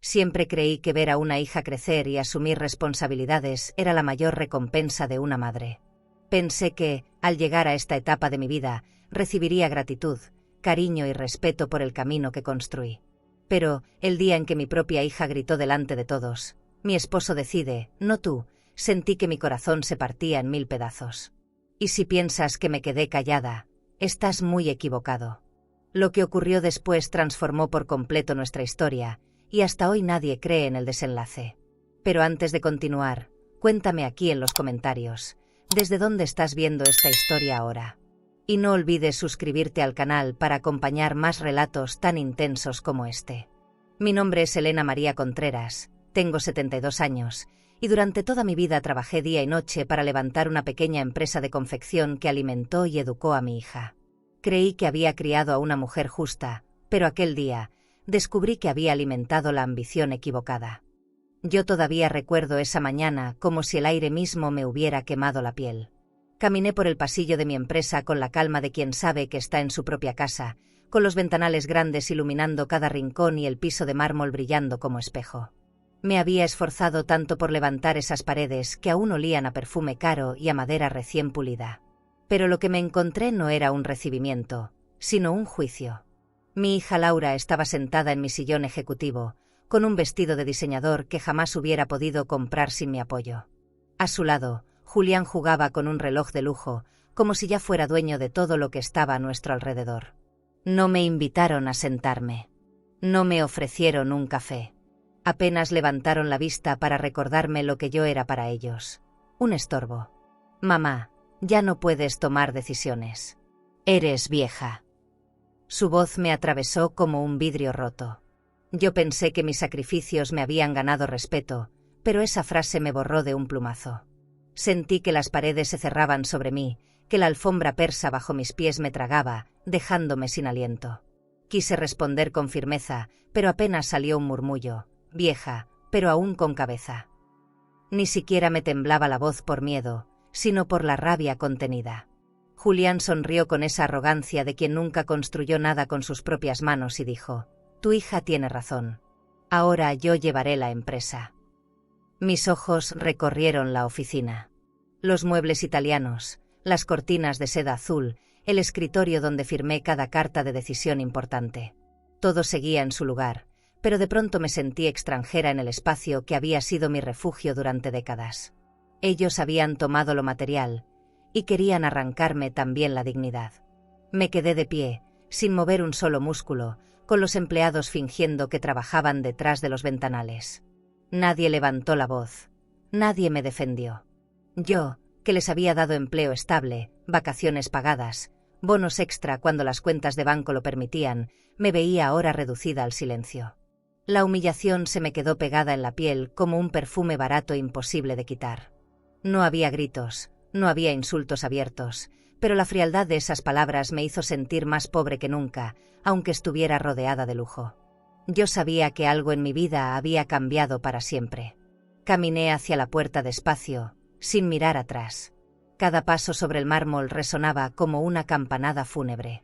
Siempre creí que ver a una hija crecer y asumir responsabilidades era la mayor recompensa de una madre. Pensé que, al llegar a esta etapa de mi vida, recibiría gratitud, cariño y respeto por el camino que construí. Pero, el día en que mi propia hija gritó delante de todos, «Mi esposo decide, no tú», sentí que mi corazón se partía en 1000 pedazos. Y si piensas que me quedé callada, estás muy equivocado. Lo que ocurrió después transformó por completo nuestra historia, y hasta hoy nadie cree en el desenlace. Pero antes de continuar, cuéntame aquí en los comentarios, ¿desde dónde estás viendo esta historia ahora? Y no olvides suscribirte al canal para acompañar más relatos tan intensos como este. Mi nombre es Elena María Contreras, tengo 72 años, y durante toda mi vida trabajé día y noche para levantar una pequeña empresa de confección que alimentó y educó a mi hija. Creí que había criado a una mujer justa, pero aquel día, descubrí que había alimentado la ambición equivocada. Yo todavía recuerdo esa mañana como si el aire mismo me hubiera quemado la piel. Caminé por el pasillo de mi empresa con la calma de quien sabe que está en su propia casa, con los ventanales grandes iluminando cada rincón y el piso de mármol brillando como espejo. Me había esforzado tanto por levantar esas paredes que aún olían a perfume caro y a madera recién pulida. Pero lo que me encontré no era un recibimiento, sino un juicio. Mi hija Laura estaba sentada en mi sillón ejecutivo, con un vestido de diseñador que jamás hubiera podido comprar sin mi apoyo. A su lado, Julián jugaba con un reloj de lujo, como si ya fuera dueño de todo lo que estaba a nuestro alrededor. No me invitaron a sentarme. No me ofrecieron un café. Apenas levantaron la vista para recordarme lo que yo era para ellos. Un estorbo. «Mamá, ya no puedes tomar decisiones. Eres vieja». Su voz me atravesó como un vidrio roto. Yo pensé que mis sacrificios me habían ganado respeto, pero esa frase me borró de un plumazo. Sentí que las paredes se cerraban sobre mí, que la alfombra persa bajo mis pies me tragaba, dejándome sin aliento. Quise responder con firmeza, pero apenas salió un murmullo, «Vieja, pero aún con cabeza». Ni siquiera me temblaba la voz por miedo, sino por la rabia contenida. Julián sonrió con esa arrogancia de quien nunca construyó nada con sus propias manos y dijo, «Tu hija tiene razón. Ahora yo llevaré la empresa». Mis ojos recorrieron la oficina. Los muebles italianos, las cortinas de seda azul, el escritorio donde firmé cada carta de decisión importante. Todo seguía en su lugar, pero de pronto me sentí extranjera en el espacio que había sido mi refugio durante décadas. Ellos habían tomado lo material, y querían arrancarme también la dignidad. Me quedé de pie, sin mover un solo músculo, con los empleados fingiendo que trabajaban detrás de los ventanales. Nadie levantó la voz. Nadie me defendió. Yo, que les había dado empleo estable, vacaciones pagadas, bonos extra cuando las cuentas de banco lo permitían, me veía ahora reducida al silencio. La humillación se me quedó pegada en la piel como un perfume barato imposible de quitar. No había gritos, no había insultos abiertos, pero la frialdad de esas palabras me hizo sentir más pobre que nunca, aunque estuviera rodeada de lujo. Yo sabía que algo en mi vida había cambiado para siempre. Caminé hacia la puerta despacio, sin mirar atrás. Cada paso sobre el mármol resonaba como una campanada fúnebre.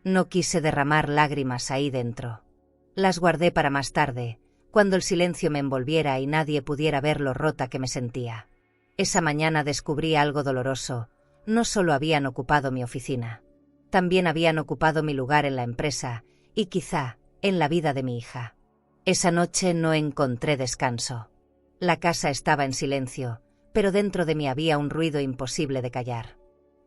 No quise derramar lágrimas ahí dentro. Las guardé para más tarde, cuando el silencio me envolviera y nadie pudiera ver lo rota que me sentía. Esa mañana descubrí algo doloroso. No solo habían ocupado mi oficina. También habían ocupado mi lugar en la empresa, y quizá, en la vida de mi hija. Esa noche no encontré descanso. La casa estaba en silencio, pero dentro de mí había un ruido imposible de callar.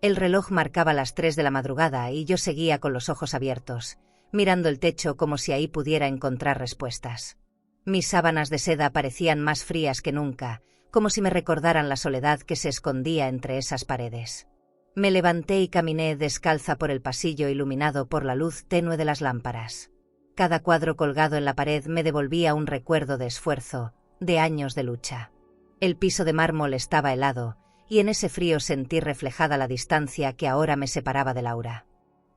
El reloj marcaba las 3 de la madrugada y yo seguía con los ojos abiertos, mirando el techo como si ahí pudiera encontrar respuestas. Mis sábanas de seda parecían más frías que nunca, como si me recordaran la soledad que se escondía entre esas paredes. Me levanté y caminé descalza por el pasillo iluminado por la luz tenue de las lámparas. Cada cuadro colgado en la pared me devolvía un recuerdo de esfuerzo, de años de lucha. El piso de mármol estaba helado, y en ese frío sentí reflejada la distancia que ahora me separaba de Laura.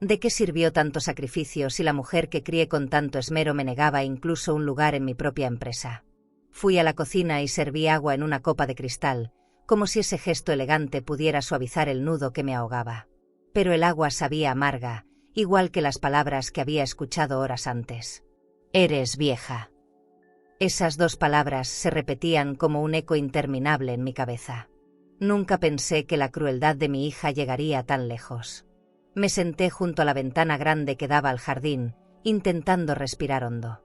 ¿De qué sirvió tanto sacrificio si la mujer que crié con tanto esmero me negaba incluso un lugar en mi propia empresa? Fui a la cocina y serví agua en una copa de cristal, como si ese gesto elegante pudiera suavizar el nudo que me ahogaba. Pero el agua sabía amarga, igual que las palabras que había escuchado horas antes. «Eres vieja». Esas dos palabras se repetían como un eco interminable en mi cabeza. Nunca pensé que la crueldad de mi hija llegaría tan lejos. Me senté junto a la ventana grande que daba al jardín, intentando respirar hondo.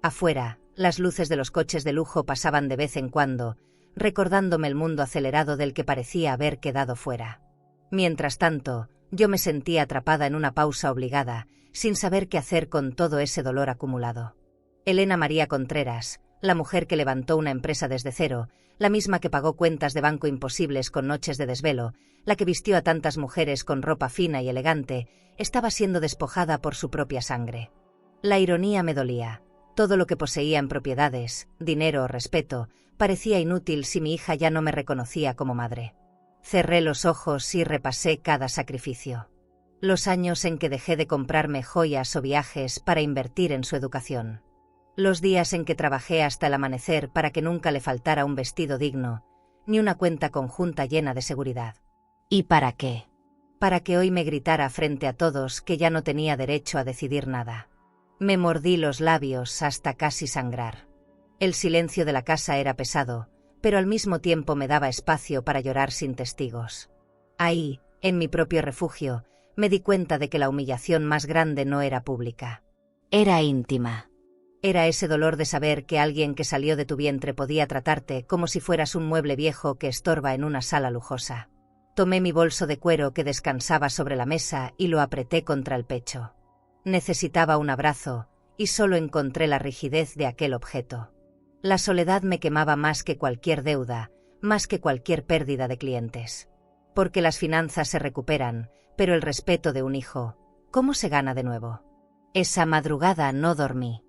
Afuera, las luces de los coches de lujo pasaban de vez en cuando, recordándome el mundo acelerado del que parecía haber quedado fuera. Mientras tanto, yo me sentía atrapada en una pausa obligada, sin saber qué hacer con todo ese dolor acumulado. Elena María Contreras, la mujer que levantó una empresa desde cero, la misma que pagó cuentas de banco imposibles con noches de desvelo, la que vistió a tantas mujeres con ropa fina y elegante, estaba siendo despojada por su propia sangre. La ironía me dolía. Todo lo que poseía en propiedades, dinero o respeto, parecía inútil si mi hija ya no me reconocía como madre. Cerré los ojos y repasé cada sacrificio. Los años en que dejé de comprarme joyas o viajes para invertir en su educación. Los días en que trabajé hasta el amanecer para que nunca le faltara un vestido digno, ni una cuenta conjunta llena de seguridad. ¿Y para qué? Para que hoy me gritara frente a todos que ya no tenía derecho a decidir nada. Me mordí los labios hasta casi sangrar. El silencio de la casa era pesado, pero al mismo tiempo me daba espacio para llorar sin testigos. Ahí, en mi propio refugio, me di cuenta de que la humillación más grande no era pública. Era íntima. Era ese dolor de saber que alguien que salió de tu vientre podía tratarte como si fueras un mueble viejo que estorba en una sala lujosa. Tomé mi bolso de cuero que descansaba sobre la mesa y lo apreté contra el pecho. Necesitaba un abrazo, y solo encontré la rigidez de aquel objeto. La soledad me quemaba más que cualquier deuda, más que cualquier pérdida de clientes. Porque las finanzas se recuperan, pero el respeto de un hijo, ¿cómo se gana de nuevo? Esa madrugada no dormí.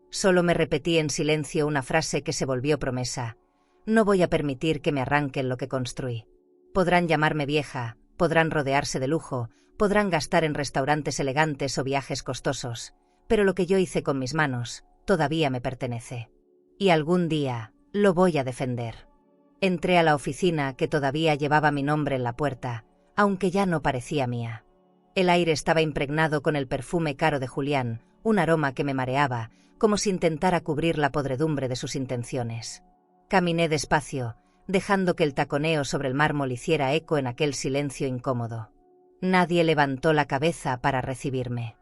Solo me repetí en silencio una frase que se volvió promesa. No voy a permitir que me arranquen lo que construí. Podrán llamarme vieja, podrán rodearse de lujo, podrán gastar en restaurantes elegantes o viajes costosos, pero lo que yo hice con mis manos, todavía me pertenece. Y algún día, lo voy a defender. Entré a la oficina que todavía llevaba mi nombre en la puerta, aunque ya no parecía mía. El aire estaba impregnado con el perfume caro de Julián, un aroma que me mareaba, como si intentara cubrir la podredumbre de sus intenciones. Caminé despacio, dejando que el taconeo sobre el mármol hiciera eco en aquel silencio incómodo. Nadie levantó la cabeza para recibirme.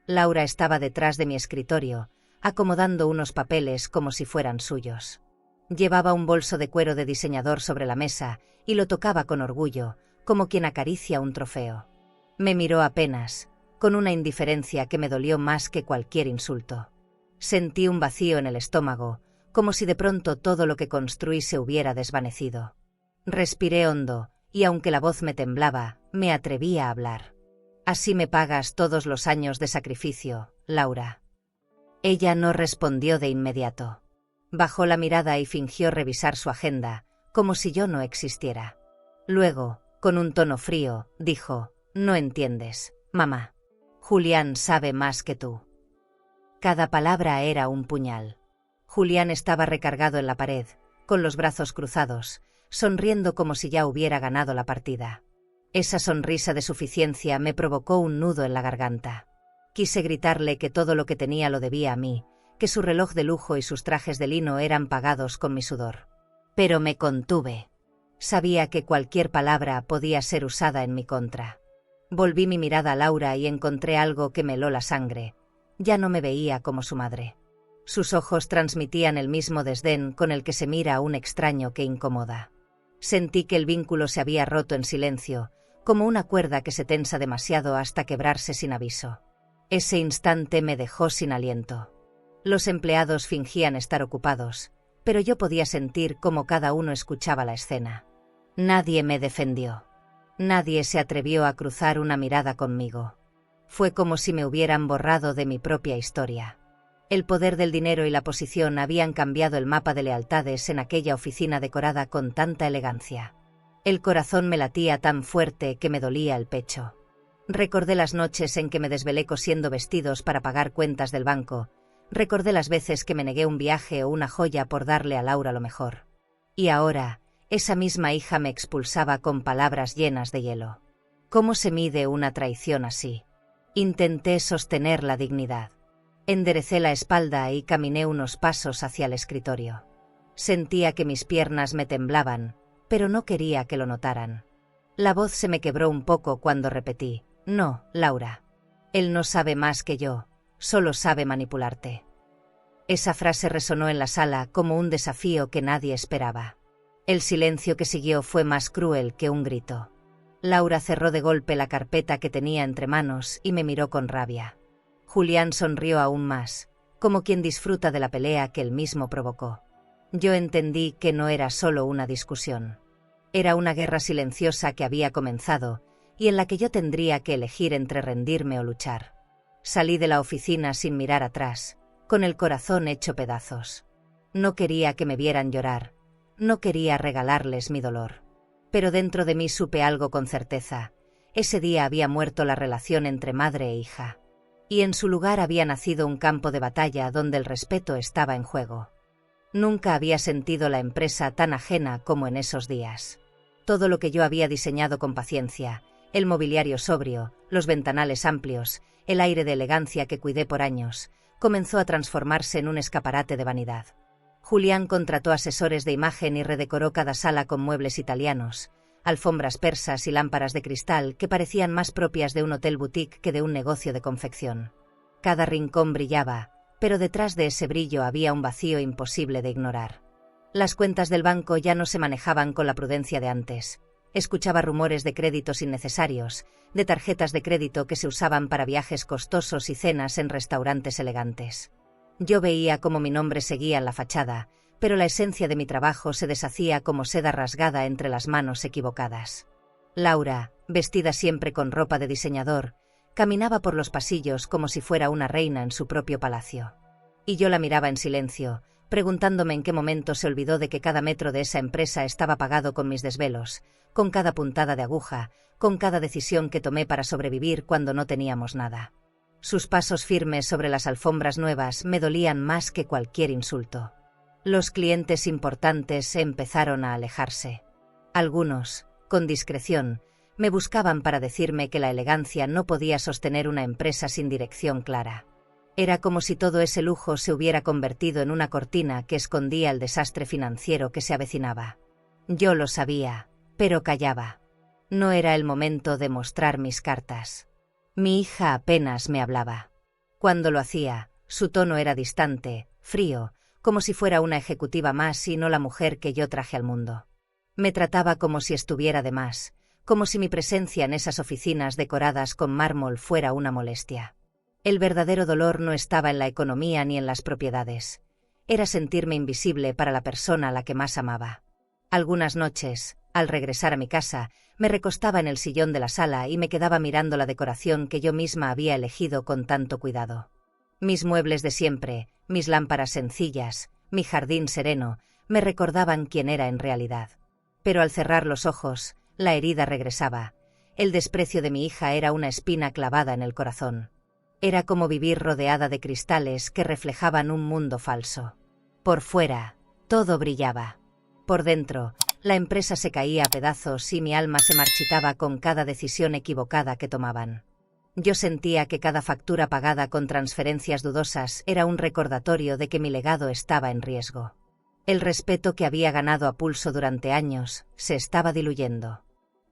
Laura estaba detrás de mi escritorio, acomodando unos papeles como si fueran suyos. Llevaba un bolso de cuero de diseñador sobre la mesa y lo tocaba con orgullo, como quien acaricia un trofeo. Me miró apenas, con una indiferencia que me dolió más que cualquier insulto. Sentí un vacío en el estómago, como si de pronto todo lo que construí se hubiera desvanecido. Respiré hondo, y aunque la voz me temblaba, me atreví a hablar. Así me pagas todos los años de sacrificio, Laura. Ella no respondió de inmediato. Bajó la mirada y fingió revisar su agenda, como si yo no existiera. Luego, con un tono frío, dijo: «No entiendes, mamá. Julián sabe más que tú». Cada palabra era un puñal. Julián estaba recargado en la pared, con los brazos cruzados, sonriendo como si ya hubiera ganado la partida. Esa sonrisa de suficiencia me provocó un nudo en la garganta. Quise gritarle que todo lo que tenía lo debía a mí, que su reloj de lujo y sus trajes de lino eran pagados con mi sudor. Pero me contuve. Sabía que cualquier palabra podía ser usada en mi contra. Volví mi mirada a Laura y encontré algo que me heló la sangre. Ya no me veía como su madre. Sus ojos transmitían el mismo desdén con el que se mira a un extraño que incomoda. Sentí que el vínculo se había roto en silencio, como una cuerda que se tensa demasiado hasta quebrarse sin aviso. Ese instante me dejó sin aliento. Los empleados fingían estar ocupados, pero yo podía sentir cómo cada uno escuchaba la escena. Nadie me defendió. Nadie se atrevió a cruzar una mirada conmigo. Fue como si me hubieran borrado de mi propia historia. El poder del dinero y la posición habían cambiado el mapa de lealtades en aquella oficina decorada con tanta elegancia. El corazón me latía tan fuerte que me dolía el pecho. Recordé las noches en que me desvelé cosiendo vestidos para pagar cuentas del banco. Recordé las veces que me negué un viaje o una joya por darle a Laura lo mejor. Y ahora, esa misma hija me expulsaba con palabras llenas de hielo. ¿Cómo se mide una traición así? Intenté sostener la dignidad. Enderecé la espalda y caminé unos pasos hacia el escritorio. Sentía que mis piernas me temblaban, pero no quería que lo notaran. La voz se me quebró un poco cuando repetí: «No, Laura. Él no sabe más que yo, solo sabe manipularte». Esa frase resonó en la sala como un desafío que nadie esperaba. El silencio que siguió fue más cruel que un grito. Laura cerró de golpe la carpeta que tenía entre manos y me miró con rabia. Julián sonrió aún más, como quien disfruta de la pelea que él mismo provocó. Yo entendí que no era solo una discusión. Era una guerra silenciosa que había comenzado y en la que yo tendría que elegir entre rendirme o luchar. Salí de la oficina sin mirar atrás, con el corazón hecho pedazos. No quería que me vieran llorar, no quería regalarles mi dolor. Pero dentro de mí supe algo con certeza: ese día había muerto la relación entre madre e hija. Y en su lugar había nacido un campo de batalla donde el respeto estaba en juego. Nunca había sentido la empresa tan ajena como en esos días. Todo lo que yo había diseñado con paciencia, el mobiliario sobrio, los ventanales amplios, el aire de elegancia que cuidé por años, comenzó a transformarse en un escaparate de vanidad. Julián contrató asesores de imagen y redecoró cada sala con muebles italianos, alfombras persas y lámparas de cristal que parecían más propias de un hotel boutique que de un negocio de confección. Cada rincón brillaba, pero detrás de ese brillo había un vacío imposible de ignorar. Las cuentas del banco ya no se manejaban con la prudencia de antes. Escuchaba rumores de créditos innecesarios, de tarjetas de crédito que se usaban para viajes costosos y cenas en restaurantes elegantes. Yo veía cómo mi nombre seguía en la fachada, pero la esencia de mi trabajo se deshacía como seda rasgada entre las manos equivocadas. Laura, vestida siempre con ropa de diseñador, caminaba por los pasillos como si fuera una reina en su propio palacio. Y yo la miraba en silencio, preguntándome en qué momento se olvidó de que cada metro de esa empresa estaba pagado con mis desvelos, con cada puntada de aguja, con cada decisión que tomé para sobrevivir cuando no teníamos nada. Sus pasos firmes sobre las alfombras nuevas me dolían más que cualquier insulto. Los clientes importantes empezaron a alejarse. Algunos, con discreción, me buscaban para decirme que la elegancia no podía sostener una empresa sin dirección clara. Era como si todo ese lujo se hubiera convertido en una cortina que escondía el desastre financiero que se avecinaba. Yo lo sabía, pero callaba. No era el momento de mostrar mis cartas. Mi hija apenas me hablaba. Cuando lo hacía, su tono era distante, frío, como si fuera una ejecutiva más y no la mujer que yo traje al mundo. Me trataba como si estuviera de más, como si mi presencia en esas oficinas decoradas con mármol fuera una molestia. El verdadero dolor no estaba en la economía ni en las propiedades. Era sentirme invisible para la persona a la que más amaba. Algunas noches, al regresar a mi casa, me recostaba en el sillón de la sala y me quedaba mirando la decoración que yo misma había elegido con tanto cuidado. Mis muebles de siempre, mis lámparas sencillas, mi jardín sereno, me recordaban quién era en realidad. Pero al cerrar los ojos, la herida regresaba. El desprecio de mi hija era una espina clavada en el corazón. Era como vivir rodeada de cristales que reflejaban un mundo falso. Por fuera, todo brillaba. Por dentro, la empresa se caía a pedazos y mi alma se marchitaba con cada decisión equivocada que tomaban. Yo sentía que cada factura pagada con transferencias dudosas era un recordatorio de que mi legado estaba en riesgo. El respeto que había ganado a pulso durante años se estaba diluyendo.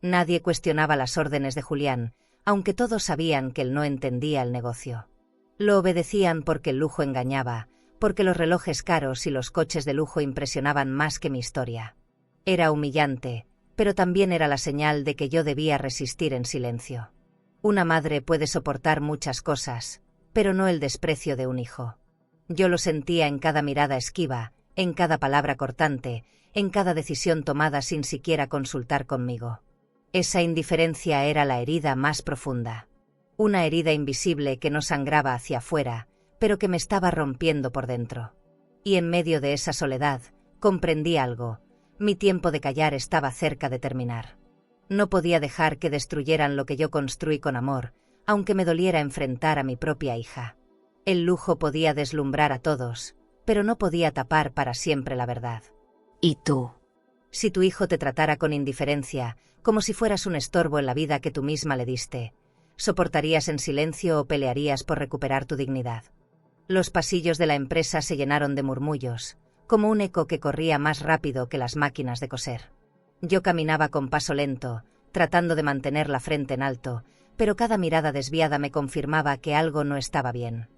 Nadie cuestionaba las órdenes de Julián, aunque todos sabían que él no entendía el negocio. Lo obedecían porque el lujo engañaba, porque los relojes caros y los coches de lujo impresionaban más que mi historia. Era humillante, pero también era la señal de que yo debía resistir en silencio. Una madre puede soportar muchas cosas, pero no el desprecio de un hijo. Yo lo sentía en cada mirada esquiva, en cada palabra cortante, en cada decisión tomada sin siquiera consultar conmigo. Esa indiferencia era la herida más profunda. Una herida invisible que no sangraba hacia afuera, pero que me estaba rompiendo por dentro. Y en medio de esa soledad, comprendí algo: mi tiempo de callar estaba cerca de terminar. No podía dejar que destruyeran lo que yo construí con amor, aunque me doliera enfrentar a mi propia hija. El lujo podía deslumbrar a todos, pero no podía tapar para siempre la verdad. ¿Y tú? Si tu hijo te tratara con indiferencia, como si fueras un estorbo en la vida que tú misma le diste, ¿soportarías en silencio o pelearías por recuperar tu dignidad? Los pasillos de la empresa se llenaron de murmullos, como un eco que corría más rápido que las máquinas de coser. Yo caminaba con paso lento, tratando de mantener la frente en alto, pero cada mirada desviada me confirmaba que algo no estaba bien.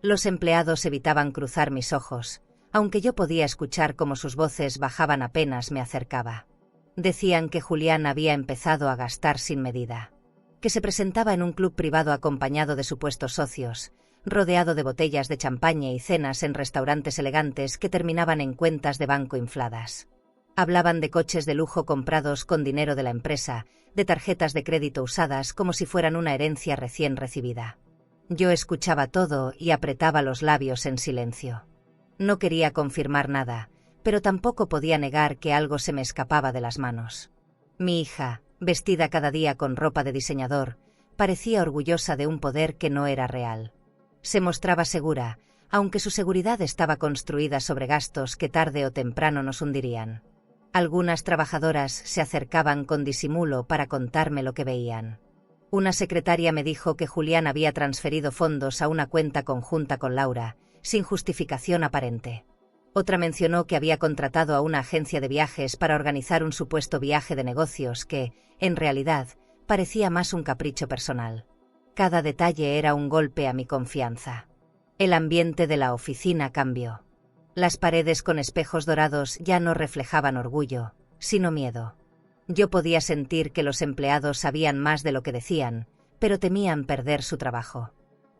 Los empleados evitaban cruzar mis ojos, aunque yo podía escuchar cómo sus voces bajaban apenas me acercaba. Decían que Julián había empezado a gastar sin medida, que se presentaba en un club privado acompañado de supuestos socios, rodeado de botellas de champaña y cenas en restaurantes elegantes que terminaban en cuentas de banco infladas. Hablaban de coches de lujo comprados con dinero de la empresa, de tarjetas de crédito usadas como si fueran una herencia recién recibida. Yo escuchaba todo y apretaba los labios en silencio. No quería confirmar nada, pero tampoco podía negar que algo se me escapaba de las manos. Mi hija, vestida cada día con ropa de diseñador, parecía orgullosa de un poder que no era real. Se mostraba segura, aunque su seguridad estaba construida sobre gastos que tarde o temprano nos hundirían. Algunas trabajadoras se acercaban con disimulo para contarme lo que veían. Una secretaria me dijo que Julián había transferido fondos a una cuenta conjunta con Laura, sin justificación aparente. Otra mencionó que había contratado a una agencia de viajes para organizar un supuesto viaje de negocios que, en realidad, parecía más un capricho personal. Cada detalle era un golpe a mi confianza. El ambiente de la oficina cambió. Las paredes con espejos dorados ya no reflejaban orgullo, sino miedo. Yo podía sentir que los empleados sabían más de lo que decían, pero temían perder su trabajo.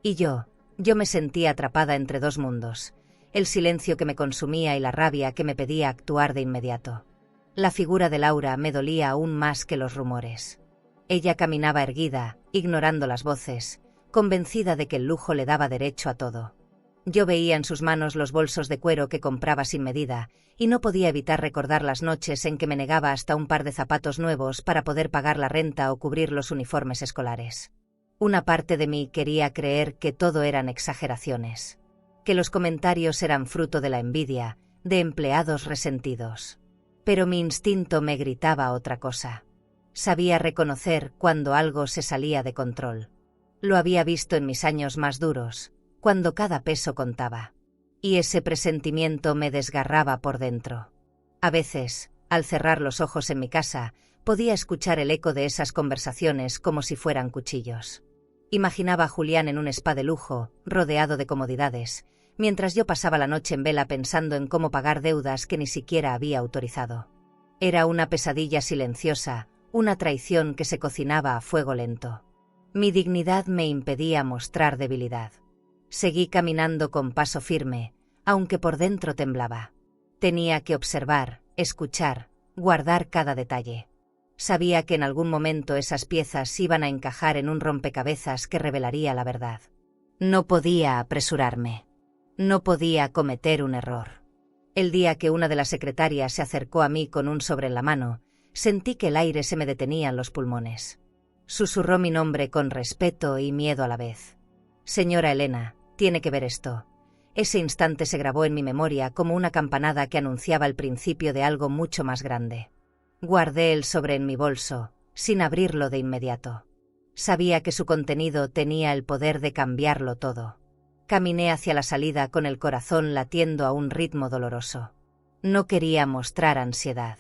Y yo me sentía atrapada entre dos mundos, el silencio que me consumía y la rabia que me pedía actuar de inmediato. La figura de Laura me dolía aún más que los rumores. Ella caminaba erguida, ignorando las voces, convencida de que el lujo le daba derecho a todo. Yo veía en sus manos los bolsos de cuero que compraba sin medida, y no podía evitar recordar las noches en que me negaba hasta un par de zapatos nuevos para poder pagar la renta o cubrir los uniformes escolares. Una parte de mí quería creer que todo eran exageraciones, que los comentarios eran fruto de la envidia, de empleados resentidos. Pero mi instinto me gritaba otra cosa. Sabía reconocer cuando algo se salía de control. Lo había visto en mis años más duros, cuando cada peso contaba. Y ese presentimiento me desgarraba por dentro. A veces, al cerrar los ojos en mi casa, podía escuchar el eco de esas conversaciones como si fueran cuchillos. Imaginaba a Julián en un spa de lujo, rodeado de comodidades, mientras yo pasaba la noche en vela pensando en cómo pagar deudas que ni siquiera había autorizado. Era una pesadilla silenciosa, una traición que se cocinaba a fuego lento. Mi dignidad me impedía mostrar debilidad. Seguí caminando con paso firme, aunque por dentro temblaba. Tenía que observar, escuchar, guardar cada detalle. Sabía que en algún momento esas piezas iban a encajar en un rompecabezas que revelaría la verdad. No podía apresurarme. No podía cometer un error. El día que una de las secretarias se acercó a mí con un sobre en la mano, sentí que el aire se me detenía en los pulmones. Susurró mi nombre con respeto y miedo a la vez. Señora Elena, tiene que ver esto. Ese instante se grabó en mi memoria como una campanada que anunciaba el principio de algo mucho más grande. Guardé el sobre en mi bolso, sin abrirlo de inmediato. Sabía que su contenido tenía el poder de cambiarlo todo. Caminé hacia la salida con el corazón latiendo a un ritmo doloroso. No quería mostrar ansiedad.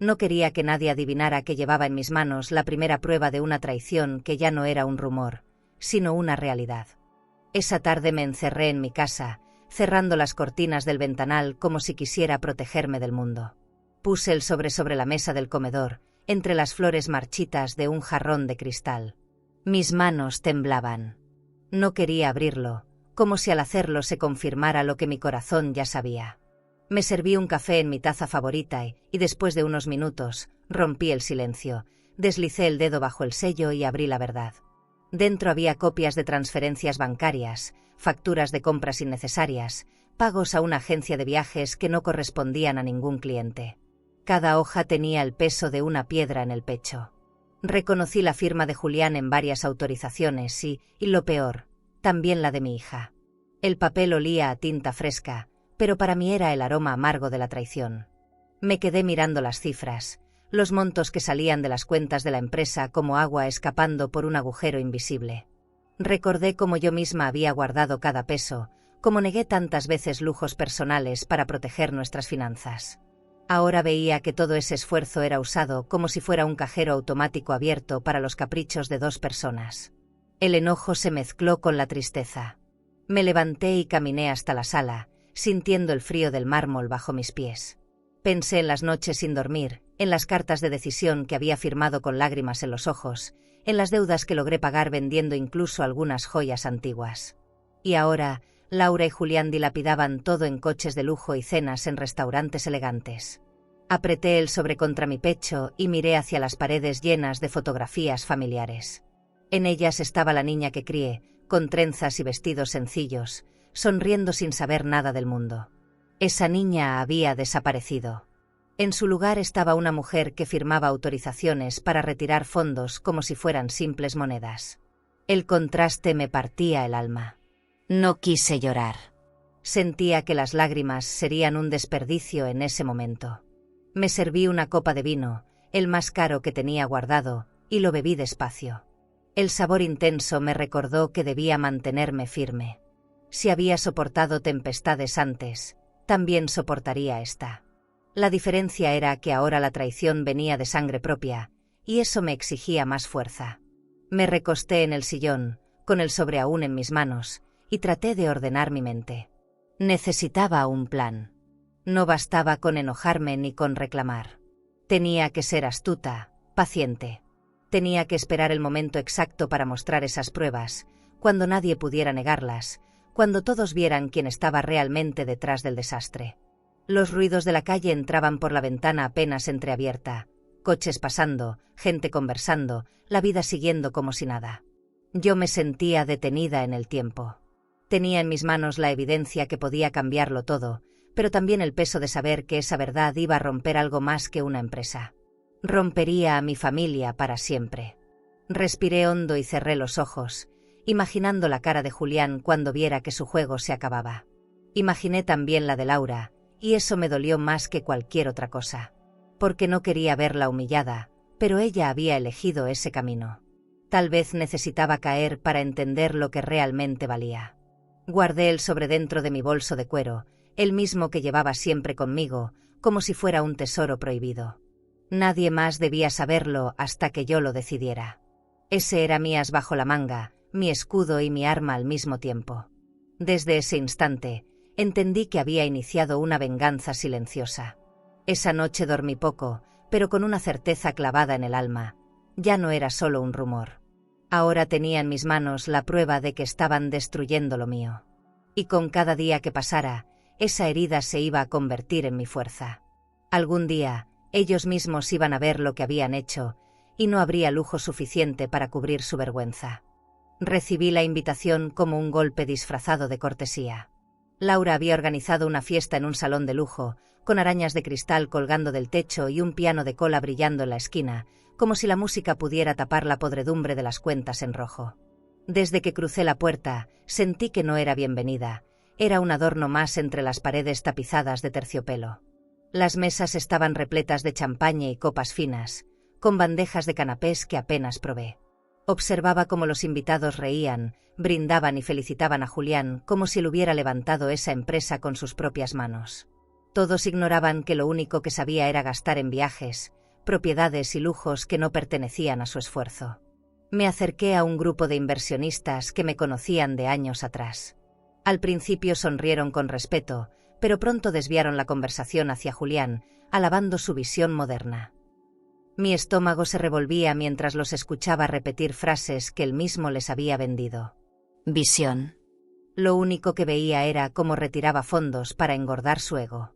No quería que nadie adivinara que llevaba en mis manos la primera prueba de una traición que ya no era un rumor, sino una realidad. Esa tarde me encerré en mi casa, cerrando las cortinas del ventanal como si quisiera protegerme del mundo. Puse el sobre la mesa del comedor, entre las flores marchitas de un jarrón de cristal. Mis manos temblaban. No quería abrirlo, como si al hacerlo se confirmara lo que mi corazón ya sabía. Me serví un café en mi taza favorita y después de unos minutos, rompí el silencio, deslicé el dedo bajo el sello y abrí la verdad. Dentro había copias de transferencias bancarias, facturas de compras innecesarias, pagos a una agencia de viajes que no correspondían a ningún cliente. Cada hoja tenía el peso de una piedra en el pecho. Reconocí la firma de Julián en varias autorizaciones y lo peor, también la de mi hija. El papel olía a tinta fresca, pero para mí era el aroma amargo de la traición. Me quedé mirando las cifras, los montos que salían de las cuentas de la empresa como agua escapando por un agujero invisible. Recordé cómo yo misma había guardado cada peso, como negué tantas veces lujos personales para proteger nuestras finanzas. Ahora veía que todo ese esfuerzo era usado como si fuera un cajero automático abierto para los caprichos de dos personas. El enojo se mezcló con la tristeza. Me levanté y caminé hasta la sala, sintiendo el frío del mármol bajo mis pies. Pensé en las noches sin dormir, en las cartas de decisión que había firmado con lágrimas en los ojos, en las deudas que logré pagar vendiendo incluso algunas joyas antiguas. Y ahora, Laura y Julián dilapidaban todo en coches de lujo y cenas en restaurantes elegantes. Apreté el sobre contra mi pecho y miré hacia las paredes llenas de fotografías familiares. En ellas estaba la niña que crié, con trenzas y vestidos sencillos, sonriendo sin saber nada del mundo. Esa niña había desaparecido. En su lugar estaba una mujer que firmaba autorizaciones para retirar fondos como si fueran simples monedas. El contraste me partía el alma. No quise llorar. Sentía que las lágrimas serían un desperdicio en ese momento. Me serví una copa de vino, el más caro que tenía guardado, y lo bebí despacio. El sabor intenso me recordó que debía mantenerme firme. Si había soportado tempestades antes, también soportaría esta. La diferencia era que ahora la traición venía de sangre propia, y eso me exigía más fuerza. Me recosté en el sillón, con el sobre aún en mis manos, y traté de ordenar mi mente. Necesitaba un plan. No bastaba con enojarme ni con reclamar. Tenía que ser astuta, paciente. Tenía que esperar el momento exacto para mostrar esas pruebas, cuando nadie pudiera negarlas, cuando todos vieran quién estaba realmente detrás del desastre. Los ruidos de la calle entraban por la ventana apenas entreabierta, coches pasando, gente conversando, la vida siguiendo como si nada. Yo me sentía detenida en el tiempo. Tenía en mis manos la evidencia que podía cambiarlo todo, pero también el peso de saber que esa verdad iba a romper algo más que una empresa. Rompería a mi familia para siempre. Respiré hondo y cerré los ojos, imaginando la cara de Julián cuando viera que su juego se acababa. Imaginé también la de Laura, y eso me dolió más que cualquier otra cosa. Porque no quería verla humillada, pero ella había elegido ese camino. Tal vez necesitaba caer para entender lo que realmente valía. Guardé el sobre dentro de mi bolso de cuero, el mismo que llevaba siempre conmigo, como si fuera un tesoro prohibido. Nadie más debía saberlo hasta que yo lo decidiera. Ese era mi as bajo la manga, mi escudo y mi arma al mismo tiempo. Desde ese instante, entendí que había iniciado una venganza silenciosa. Esa noche dormí poco, pero con una certeza clavada en el alma. Ya no era solo un rumor. Ahora tenía en mis manos la prueba de que estaban destruyendo lo mío. Y con cada día que pasara, esa herida se iba a convertir en mi fuerza. Algún día, ellos mismos iban a ver lo que habían hecho, y no habría lujo suficiente para cubrir su vergüenza. Recibí la invitación como un golpe disfrazado de cortesía. Laura había organizado una fiesta en un salón de lujo, con arañas de cristal colgando del techo y un piano de cola brillando en la esquina, como si la música pudiera tapar la podredumbre de las cuentas en rojo. Desde que crucé la puerta, sentí que no era bienvenida. Era un adorno más entre las paredes tapizadas de terciopelo. Las mesas estaban repletas de champaña y copas finas, con bandejas de canapés que apenas probé. Observaba cómo los invitados reían, brindaban y felicitaban a Julián como si él hubiera levantado esa empresa con sus propias manos. Todos ignoraban que lo único que sabía era gastar en viajes, propiedades y lujos que no pertenecían a su esfuerzo. Me acerqué a un grupo de inversionistas que me conocían de años atrás. Al principio sonrieron con respeto, pero pronto desviaron la conversación hacia Julián, alabando su visión moderna. Mi estómago se revolvía mientras los escuchaba repetir frases que él mismo les había vendido. Visión. Lo único que veía era cómo retiraba fondos para engordar su ego.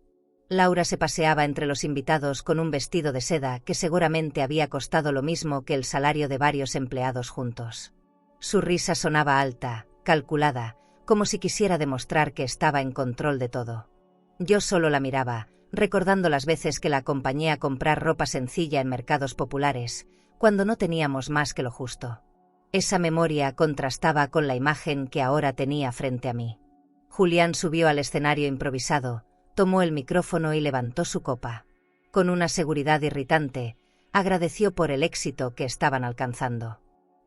Laura se paseaba entre los invitados con un vestido de seda que seguramente había costado lo mismo que el salario de varios empleados juntos. Su risa sonaba alta, calculada, como si quisiera demostrar que estaba en control de todo. Yo solo la miraba, recordando las veces que la acompañé a comprar ropa sencilla en mercados populares, cuando no teníamos más que lo justo. Esa memoria contrastaba con la imagen que ahora tenía frente a mí. Julián subió al escenario improvisado, tomó el micrófono y levantó su copa. Con una seguridad irritante, agradeció por el éxito que estaban alcanzando.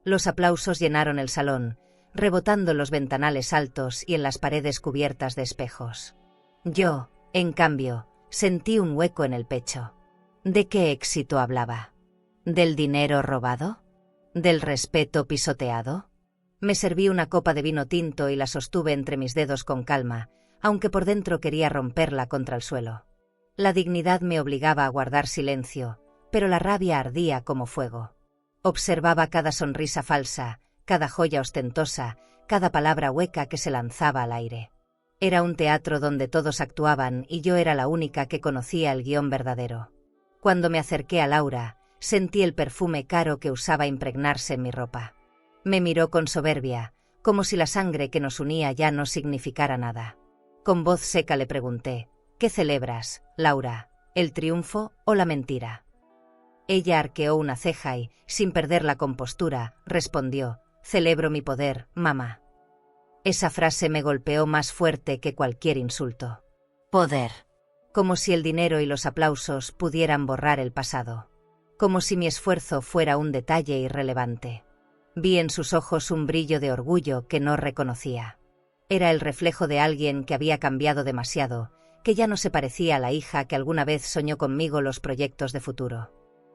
Los aplausos llenaron el salón, rebotando en los ventanales altos y en las paredes cubiertas de espejos. Yo, en cambio, sentí un hueco en el pecho. ¿De qué éxito hablaba? ¿Del dinero robado? ¿Del respeto pisoteado? Me serví una copa de vino tinto y la sostuve entre mis dedos con calma, aunque por dentro quería romperla contra el suelo. La dignidad me obligaba a guardar silencio, pero la rabia ardía como fuego. Observaba cada sonrisa falsa, cada joya ostentosa, cada palabra hueca que se lanzaba al aire. Era un teatro donde todos actuaban y yo era la única que conocía el guión verdadero. Cuando me acerqué a Laura, sentí el perfume caro que usaba impregnarse en mi ropa. Me miró con soberbia, como si la sangre que nos unía ya no significara nada. Con voz seca le pregunté, ¿qué celebras, Laura? ¿El triunfo o la mentira? Ella arqueó una ceja y, sin perder la compostura, respondió, celebro mi poder, mamá. Esa frase me golpeó más fuerte que cualquier insulto. Poder. Como si el dinero y los aplausos pudieran borrar el pasado. Como si mi esfuerzo fuera un detalle irrelevante. Vi en sus ojos un brillo de orgullo que no reconocía. Era el reflejo de alguien que había cambiado demasiado, que ya no se parecía a la hija que alguna vez soñó conmigo los proyectos de futuro.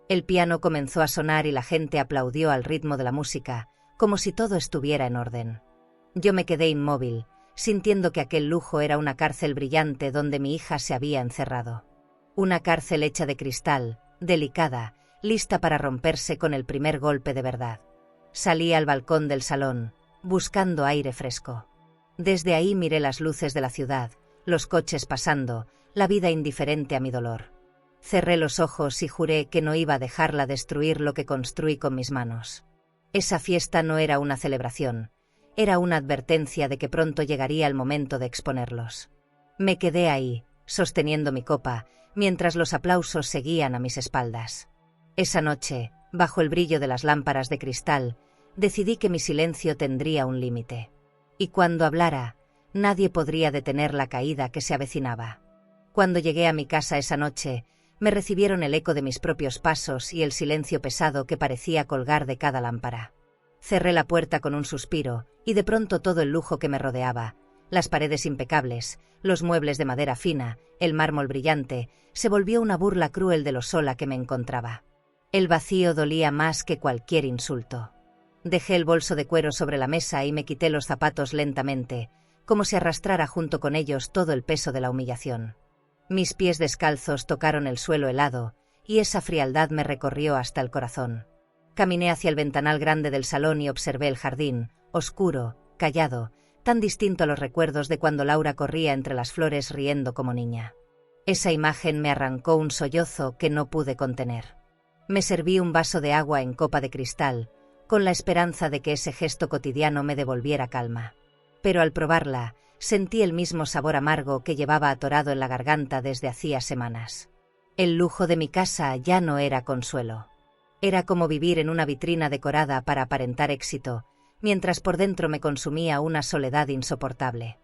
El piano comenzó a sonar y la gente aplaudió al ritmo de la música, como si todo estuviera en orden. Yo me quedé inmóvil, sintiendo que aquel lujo era una cárcel brillante donde mi hija se había encerrado. Una cárcel hecha de cristal, delicada, lista para romperse con el primer golpe de verdad. Salí al balcón del salón, buscando aire fresco. Desde ahí miré las luces de la ciudad, los coches pasando, la vida indiferente a mi dolor. Cerré los ojos y juré que no iba a dejarla destruir lo que construí con mis manos. Esa fiesta no era una celebración, era una advertencia de que pronto llegaría el momento de exponerlos. Me quedé ahí, sosteniendo mi copa, mientras los aplausos seguían a mis espaldas. Esa noche, bajo el brillo de las lámparas de cristal, decidí que mi silencio tendría un límite. Y cuando hablara, nadie podría detener la caída que se avecinaba. Cuando llegué a mi casa esa noche, me recibieron el eco de mis propios pasos y el silencio pesado que parecía colgar de cada lámpara. Cerré la puerta con un suspiro, y de pronto todo el lujo que me rodeaba, las paredes impecables, los muebles de madera fina, el mármol brillante, se volvió una burla cruel de lo sola que me encontraba. El vacío dolía más que cualquier insulto. Dejé el bolso de cuero sobre la mesa y me quité los zapatos lentamente, como si arrastrara junto con ellos todo el peso de la humillación. Mis pies descalzos tocaron el suelo helado, y esa frialdad me recorrió hasta el corazón. Caminé hacia el ventanal grande del salón y observé el jardín, oscuro, callado, tan distinto a los recuerdos de cuando Laura corría entre las flores riendo como niña. Esa imagen me arrancó un sollozo que no pude contener. Me serví un vaso de agua en copa de cristal, con la esperanza de que ese gesto cotidiano me devolviera calma. Pero al probarla, sentí el mismo sabor amargo que llevaba atorado en la garganta desde hacía semanas. El lujo de mi casa ya no era consuelo. Era como vivir en una vitrina decorada para aparentar éxito, mientras por dentro me consumía una soledad insoportable.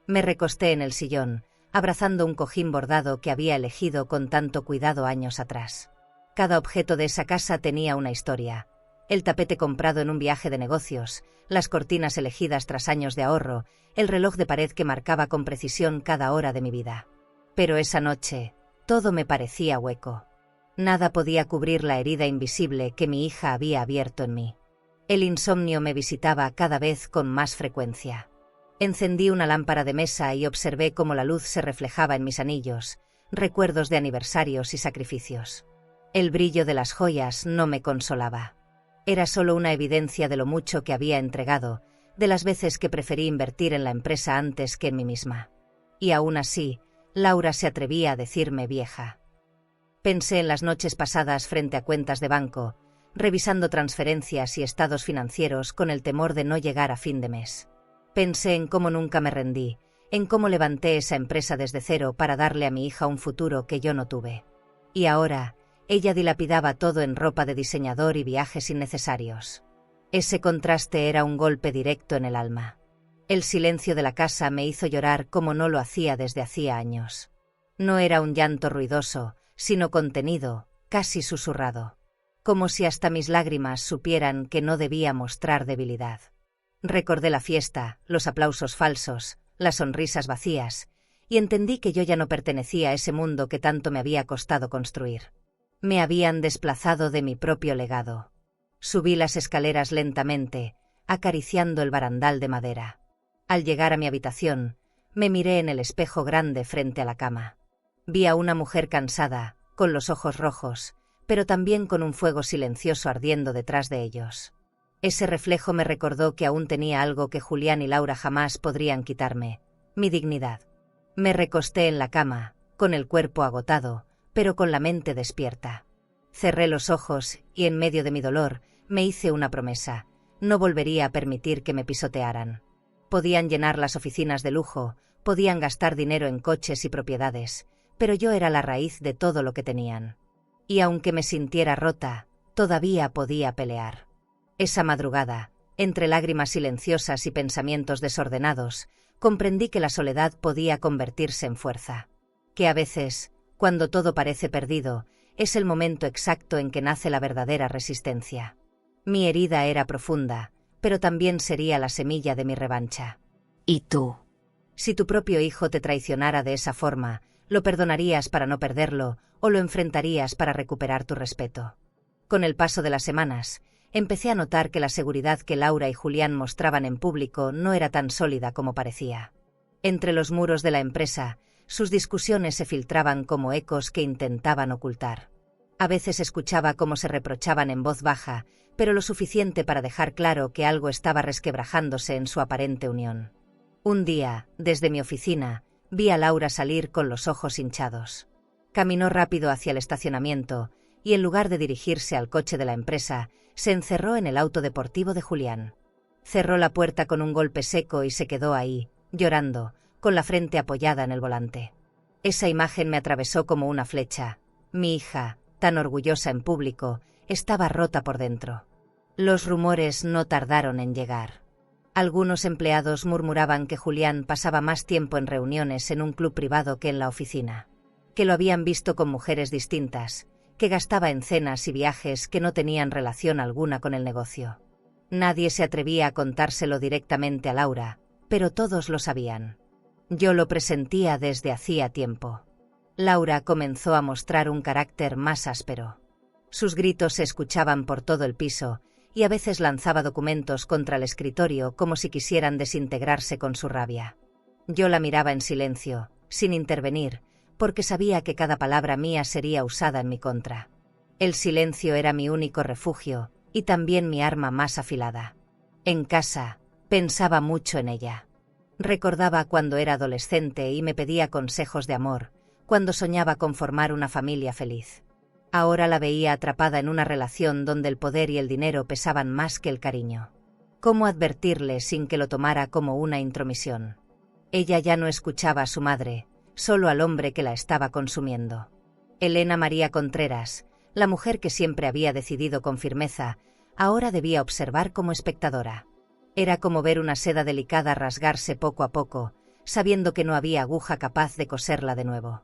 Me recosté en el sillón, abrazando un cojín bordado que había elegido con tanto cuidado años atrás. Cada objeto de esa casa tenía una historia. El tapete comprado en un viaje de negocios, las cortinas elegidas tras años de ahorro, el reloj de pared que marcaba con precisión cada hora de mi vida. Pero esa noche, todo me parecía hueco. Nada podía cubrir la herida invisible que mi hija había abierto en mí. El insomnio me visitaba cada vez con más frecuencia. Encendí una lámpara de mesa y observé cómo la luz se reflejaba en mis anillos, recuerdos de aniversarios y sacrificios. El brillo de las joyas no me consolaba. Era solo una evidencia de lo mucho que había entregado, de las veces que preferí invertir en la empresa antes que en mí misma. Y aún así, Laura se atrevía a decirme vieja. Pensé en las noches pasadas frente a cuentas de banco, revisando transferencias y estados financieros con el temor de no llegar a fin de mes. Pensé en cómo nunca me rendí, en cómo levanté esa empresa desde cero para darle a mi hija un futuro que yo no tuve. Y ahora, ella dilapidaba todo en ropa de diseñador y viajes innecesarios. Ese contraste era un golpe directo en el alma. El silencio de la casa me hizo llorar como no lo hacía desde hacía años. No era un llanto ruidoso, sino contenido, casi susurrado. Como si hasta mis lágrimas supieran que no debía mostrar debilidad. Recordé la fiesta, los aplausos falsos, las sonrisas vacías, y entendí que yo ya no pertenecía a ese mundo que tanto me había costado construir. Me habían desplazado de mi propio legado. Subí las escaleras lentamente, acariciando el barandal de madera. Al llegar a mi habitación, me miré en el espejo grande frente a la cama. Vi a una mujer cansada, con los ojos rojos, pero también con un fuego silencioso ardiendo detrás de ellos. Ese reflejo me recordó que aún tenía algo que Julián y Laura jamás podrían quitarme: mi dignidad. Me recosté en la cama, con el cuerpo agotado, pero con la mente despierta. Cerré los ojos y, en medio de mi dolor, me hice una promesa: no volvería a permitir que me pisotearan. Podían llenar las oficinas de lujo, podían gastar dinero en coches y propiedades, pero yo era la raíz de todo lo que tenían. Y aunque me sintiera rota, todavía podía pelear. Esa madrugada, entre lágrimas silenciosas y pensamientos desordenados, comprendí que la soledad podía convertirse en fuerza. Que a veces, cuando todo parece perdido, es el momento exacto en que nace la verdadera resistencia. Mi herida era profunda, pero también sería la semilla de mi revancha. ¿Y tú? Si tu propio hijo te traicionara de esa forma, ¿lo perdonarías para no perderlo o lo enfrentarías para recuperar tu respeto? Con el paso de las semanas, empecé a notar que la seguridad que Laura y Julián mostraban en público no era tan sólida como parecía. Entre los muros de la empresa, sus discusiones se filtraban como ecos que intentaban ocultar. A veces escuchaba cómo se reprochaban en voz baja, pero lo suficiente para dejar claro que algo estaba resquebrajándose en su aparente unión. Un día, desde mi oficina, vi a Laura salir con los ojos hinchados. Caminó rápido hacia el estacionamiento y, en lugar de dirigirse al coche de la empresa, se encerró en el auto deportivo de Julián. Cerró la puerta con un golpe seco y se quedó ahí, llorando, con la frente apoyada en el volante. Esa imagen me atravesó como una flecha. Mi hija, tan orgullosa en público, estaba rota por dentro. Los rumores no tardaron en llegar. Algunos empleados murmuraban que Julián pasaba más tiempo en reuniones en un club privado que en la oficina, que lo habían visto con mujeres distintas, que gastaba en cenas y viajes que no tenían relación alguna con el negocio. Nadie se atrevía a contárselo directamente a Laura, pero todos lo sabían. Yo lo presentía desde hacía tiempo. Laura comenzó a mostrar un carácter más áspero. Sus gritos se escuchaban por todo el piso, y a veces lanzaba documentos contra el escritorio como si quisieran desintegrarse con su rabia. Yo la miraba en silencio, sin intervenir, porque sabía que cada palabra mía sería usada en mi contra. El silencio era mi único refugio, y también mi arma más afilada. En casa, pensaba mucho en ella. Recordaba cuando era adolescente y me pedía consejos de amor, cuando soñaba con formar una familia feliz. Ahora la veía atrapada en una relación donde el poder y el dinero pesaban más que el cariño. ¿Cómo advertirle sin que lo tomara como una intromisión? Ella ya no escuchaba a su madre, solo al hombre que la estaba consumiendo. Elena María Contreras, la mujer que siempre había decidido con firmeza, ahora debía observar como espectadora. Era como ver una seda delicada rasgarse poco a poco, sabiendo que no había aguja capaz de coserla de nuevo.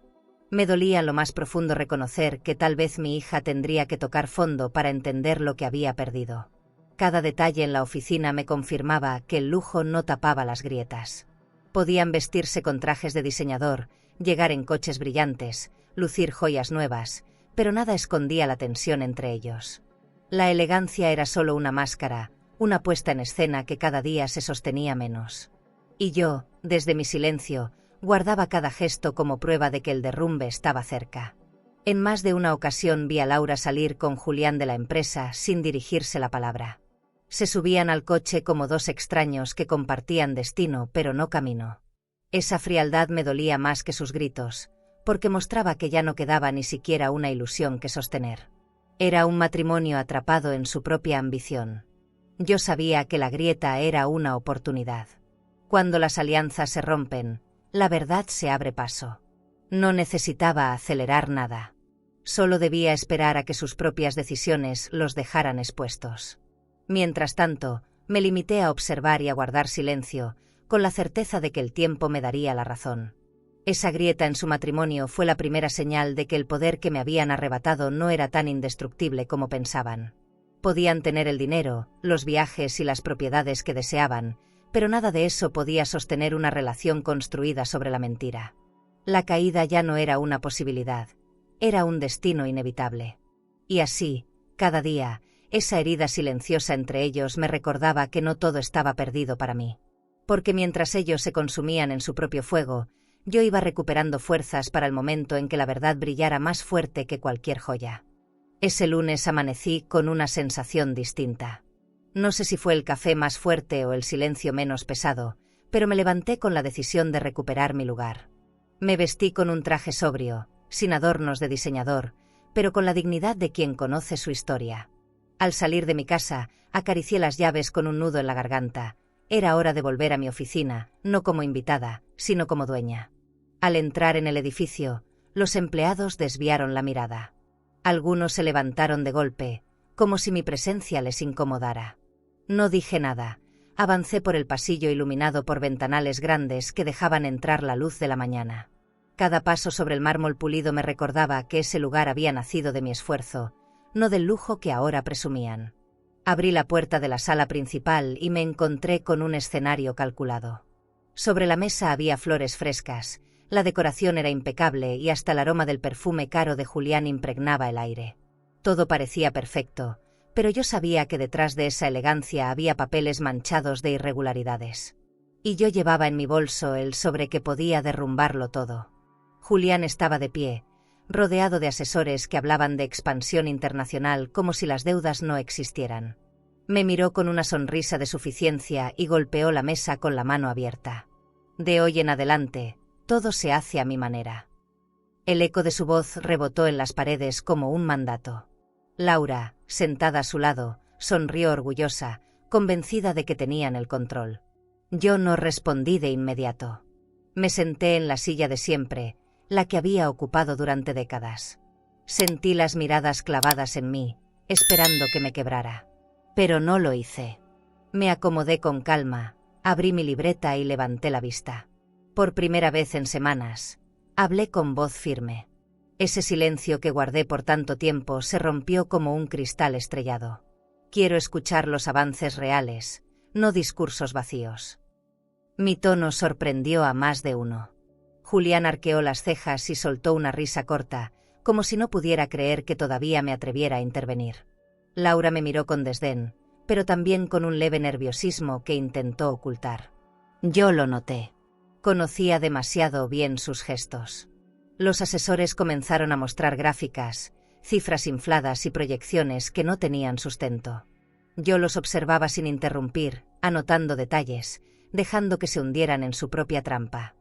Me dolía en lo más profundo reconocer que tal vez mi hija tendría que tocar fondo para entender lo que había perdido. Cada detalle en la oficina me confirmaba que el lujo no tapaba las grietas. Podían vestirse con trajes de diseñador, llegar en coches brillantes, lucir joyas nuevas, pero nada escondía la tensión entre ellos. La elegancia era solo una máscara, una puesta en escena que cada día se sostenía menos. Y yo, desde mi silencio, guardaba cada gesto como prueba de que el derrumbe estaba cerca. En más de una ocasión vi a Laura salir con Julián de la empresa sin dirigirse la palabra. Se subían al coche como dos extraños que compartían destino pero no camino. Esa frialdad me dolía más que sus gritos, porque mostraba que ya no quedaba ni siquiera una ilusión que sostener. Era un matrimonio atrapado en su propia ambición. Yo sabía que la grieta era una oportunidad. Cuando las alianzas se rompen, la verdad se abre paso. No necesitaba acelerar nada. Solo debía esperar a que sus propias decisiones los dejaran expuestos. Mientras tanto, me limité a observar y a guardar silencio, con la certeza de que el tiempo me daría la razón. Esa grieta en su matrimonio fue la primera señal de que el poder que me habían arrebatado no era tan indestructible como pensaban. Podían tener el dinero, los viajes y las propiedades que deseaban, pero nada de eso podía sostener una relación construida sobre la mentira. La caída ya no era una posibilidad, era un destino inevitable. Y así, cada día, esa herida silenciosa entre ellos me recordaba que no todo estaba perdido para mí. Porque mientras ellos se consumían en su propio fuego, yo iba recuperando fuerzas para el momento en que la verdad brillara más fuerte que cualquier joya. Ese lunes amanecí con una sensación distinta. No sé si fue el café más fuerte o el silencio menos pesado, pero me levanté con la decisión de recuperar mi lugar. Me vestí con un traje sobrio, sin adornos de diseñador, pero con la dignidad de quien conoce su historia. Al salir de mi casa, acaricié las llaves con un nudo en la garganta. Era hora de volver a mi oficina, no como invitada, sino como dueña. Al entrar en el edificio, los empleados desviaron la mirada. Algunos se levantaron de golpe, como si mi presencia les incomodara. No dije nada. Avancé por el pasillo iluminado por ventanales grandes que dejaban entrar la luz de la mañana. Cada paso sobre el mármol pulido me recordaba que ese lugar había nacido de mi esfuerzo, no del lujo que ahora presumían. Abrí la puerta de la sala principal y me encontré con un escenario calculado. Sobre la mesa había flores frescas, la decoración era impecable y hasta el aroma del perfume caro de Julián impregnaba el aire. Todo parecía perfecto, pero yo sabía que detrás de esa elegancia había papeles manchados de irregularidades. Y yo llevaba en mi bolso el sobre que podía derrumbarlo todo. Julián estaba de pie, rodeado de asesores que hablaban de expansión internacional como si las deudas no existieran. Me miró con una sonrisa de suficiencia y golpeó la mesa con la mano abierta. De hoy en adelante, todo se hace a mi manera. El eco de su voz rebotó en las paredes como un mandato. Laura, sentada a su lado, sonrió orgullosa, convencida de que tenían el control. Yo no respondí de inmediato. Me senté en la silla de siempre, la que había ocupado durante décadas. Sentí las miradas clavadas en mí, esperando que me quebrara. Pero no lo hice. Me acomodé con calma, abrí mi libreta y levanté la vista. Por primera vez en semanas, hablé con voz firme. Ese silencio que guardé por tanto tiempo se rompió como un cristal estrellado. Quiero escuchar los avances reales, no discursos vacíos. Mi tono sorprendió a más de uno. Julián arqueó las cejas y soltó una risa corta, como si no pudiera creer que todavía me atreviera a intervenir. Laura me miró con desdén, pero también con un leve nerviosismo que intentó ocultar. Yo lo noté. Conocía demasiado bien sus gestos. Los asesores comenzaron a mostrar gráficas, cifras infladas y proyecciones que no tenían sustento. Yo los observaba sin interrumpir, anotando detalles, dejando que se hundieran en su propia trampa.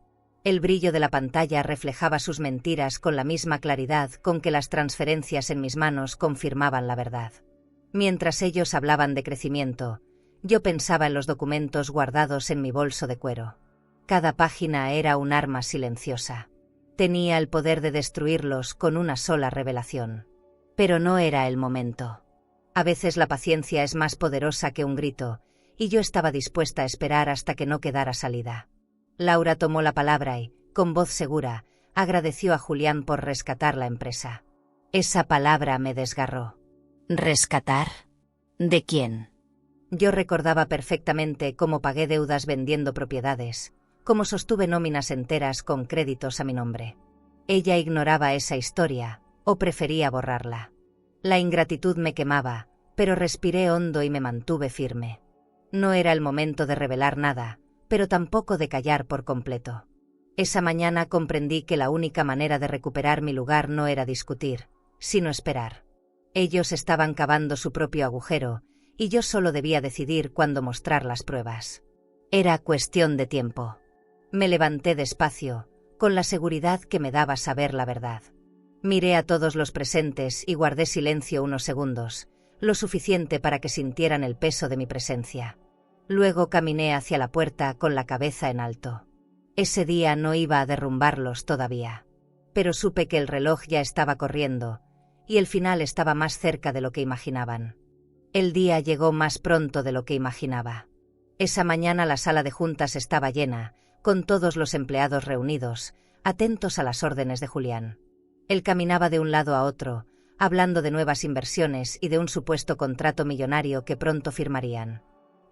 El brillo de la pantalla reflejaba sus mentiras con la misma claridad con que las transferencias en mis manos confirmaban la verdad. Mientras ellos hablaban de crecimiento, yo pensaba en los documentos guardados en mi bolso de cuero. Cada página era un arma silenciosa. Tenía el poder de destruirlos con una sola revelación. Pero no era el momento. A veces la paciencia es más poderosa que un grito, y yo estaba dispuesta a esperar hasta que no quedara salida. Laura tomó la palabra y, con voz segura, agradeció a Julián por rescatar la empresa. Esa palabra me desgarró. ¿Rescatar? ¿De quién? Yo recordaba perfectamente cómo pagué deudas vendiendo propiedades, cómo sostuve nóminas enteras con créditos a mi nombre. Ella ignoraba esa historia, o prefería borrarla. La ingratitud me quemaba, pero respiré hondo y me mantuve firme. No era el momento de revelar nada, pero tampoco de callar por completo. Esa mañana comprendí que la única manera de recuperar mi lugar no era discutir, sino esperar. Ellos estaban cavando su propio agujero, y yo solo debía decidir cuándo mostrar las pruebas. Era cuestión de tiempo. Me levanté despacio, con la seguridad que me daba saber la verdad. Miré a todos los presentes y guardé silencio unos segundos, lo suficiente para que sintieran el peso de mi presencia. Luego caminé hacia la puerta con la cabeza en alto. Ese día no iba a derrumbarlos todavía. Pero supe que el reloj ya estaba corriendo, y el final estaba más cerca de lo que imaginaban. El día llegó más pronto de lo que imaginaba. Esa mañana la sala de juntas estaba llena, con todos los empleados reunidos, atentos a las órdenes de Julián. Él caminaba de un lado a otro, hablando de nuevas inversiones y de un supuesto contrato millonario que pronto firmarían.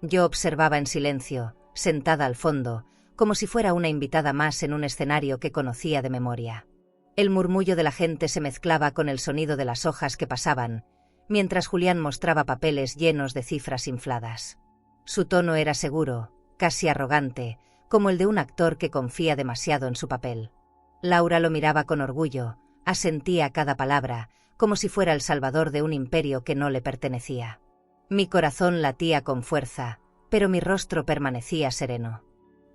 Yo observaba en silencio, sentada al fondo, como si fuera una invitada más en un escenario que conocía de memoria. El murmullo de la gente se mezclaba con el sonido de las hojas que pasaban, mientras Julián mostraba papeles llenos de cifras infladas. Su tono era seguro, casi arrogante, como el de un actor que confía demasiado en su papel. Laura lo miraba con orgullo, asentía a cada palabra, como si fuera el salvador de un imperio que no le pertenecía. Mi corazón latía con fuerza, pero mi rostro permanecía sereno.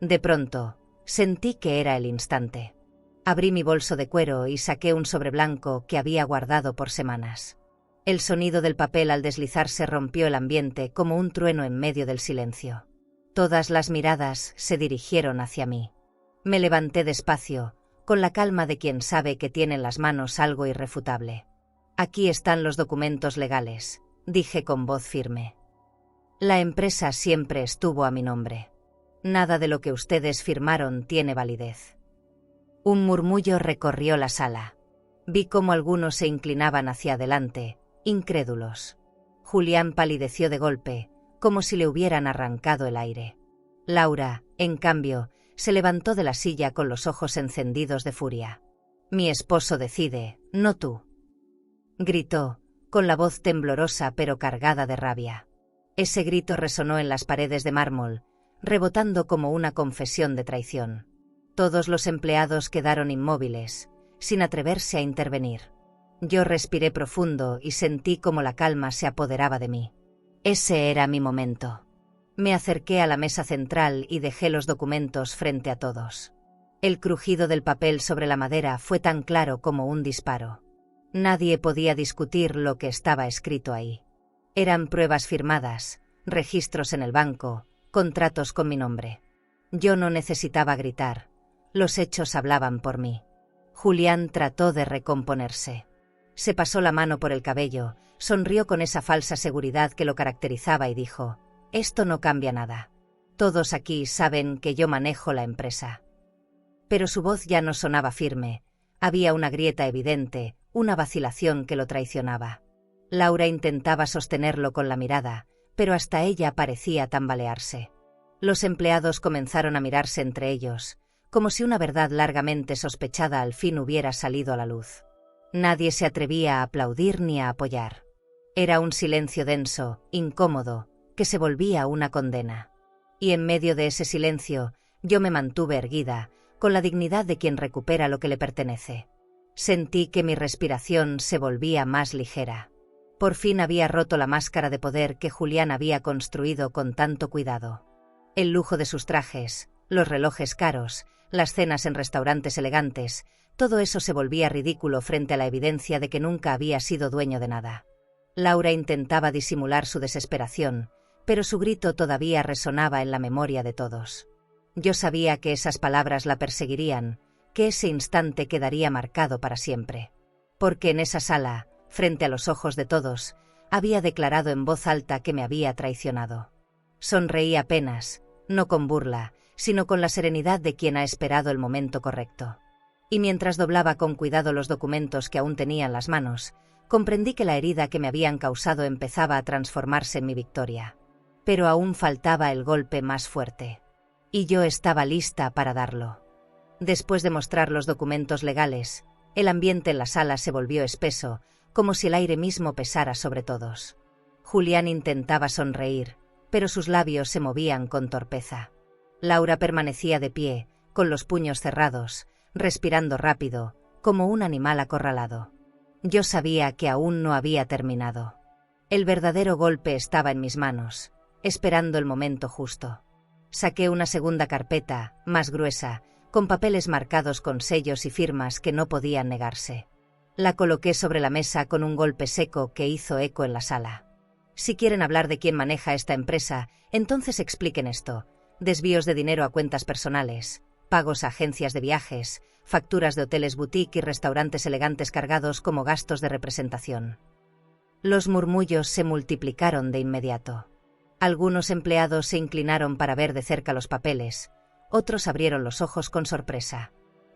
De pronto, sentí que era el instante. Abrí mi bolso de cuero y saqué un sobre blanco que había guardado por semanas. El sonido del papel al deslizarse rompió el ambiente como un trueno en medio del silencio. Todas las miradas se dirigieron hacia mí. Me levanté despacio, con la calma de quien sabe que tiene en las manos algo irrefutable. Aquí están los documentos legales, dije con voz firme. La empresa siempre estuvo a mi nombre. Nada de lo que ustedes firmaron tiene validez. Un murmullo recorrió la sala. Vi cómo algunos se inclinaban hacia adelante, incrédulos. Julián palideció de golpe, como si le hubieran arrancado el aire. Laura, en cambio, se levantó de la silla con los ojos encendidos de furia. Mi esposo decide, no tú. Gritó, con la voz temblorosa pero cargada de rabia. Ese grito resonó en las paredes de mármol, rebotando como una confesión de traición. Todos los empleados quedaron inmóviles, sin atreverse a intervenir. Yo respiré profundo y sentí como la calma se apoderaba de mí. Ese era mi momento. Me acerqué a la mesa central y dejé los documentos frente a todos. El crujido del papel sobre la madera fue tan claro como un disparo. Nadie podía discutir lo que estaba escrito ahí. Eran pruebas firmadas, registros en el banco, contratos con mi nombre. Yo no necesitaba gritar. Los hechos hablaban por mí. Julián trató de recomponerse. Se pasó la mano por el cabello, sonrió con esa falsa seguridad que lo caracterizaba y dijo: «Esto no cambia nada. Todos aquí saben que yo manejo la empresa». Pero su voz ya no sonaba firme. Había una grieta evidente, una vacilación que lo traicionaba. Laura intentaba sostenerlo con la mirada, pero hasta ella parecía tambalearse. Los empleados comenzaron a mirarse entre ellos, como si una verdad largamente sospechada al fin hubiera salido a la luz. Nadie se atrevía a aplaudir ni a apoyar. Era un silencio denso, incómodo, que se volvía una condena. Y en medio de ese silencio, yo me mantuve erguida, con la dignidad de quien recupera lo que le pertenece. Sentí que mi respiración se volvía más ligera. Por fin había roto la máscara de poder que Julián había construido con tanto cuidado. El lujo de sus trajes, los relojes caros, las cenas en restaurantes elegantes, todo eso se volvía ridículo frente a la evidencia de que nunca había sido dueño de nada. Laura intentaba disimular su desesperación, pero su grito todavía resonaba en la memoria de todos. Yo sabía que esas palabras la perseguirían, que ese instante quedaría marcado para siempre. Porque en esa sala, frente a los ojos de todos, había declarado en voz alta que me había traicionado. Sonreí apenas, no con burla, sino con la serenidad de quien ha esperado el momento correcto. Y mientras doblaba con cuidado los documentos que aún tenía en las manos, comprendí que la herida que me habían causado empezaba a transformarse en mi victoria. Pero aún faltaba el golpe más fuerte. Y yo estaba lista para darlo. Después de mostrar los documentos legales, el ambiente en la sala se volvió espeso, como si el aire mismo pesara sobre todos. Julián intentaba sonreír, pero sus labios se movían con torpeza. Laura permanecía de pie, con los puños cerrados, respirando rápido, como un animal acorralado. Yo sabía que aún no había terminado. El verdadero golpe estaba en mis manos, esperando el momento justo. Saqué una segunda carpeta, más gruesa, con papeles marcados con sellos y firmas que no podían negarse. La coloqué sobre la mesa con un golpe seco que hizo eco en la sala. Si quieren hablar de quién maneja esta empresa, entonces expliquen esto: desvíos de dinero a cuentas personales, pagos a agencias de viajes, facturas de hoteles boutique y restaurantes elegantes cargados como gastos de representación. Los murmullos se multiplicaron de inmediato. Algunos empleados se inclinaron para ver de cerca los papeles, otros abrieron los ojos con sorpresa.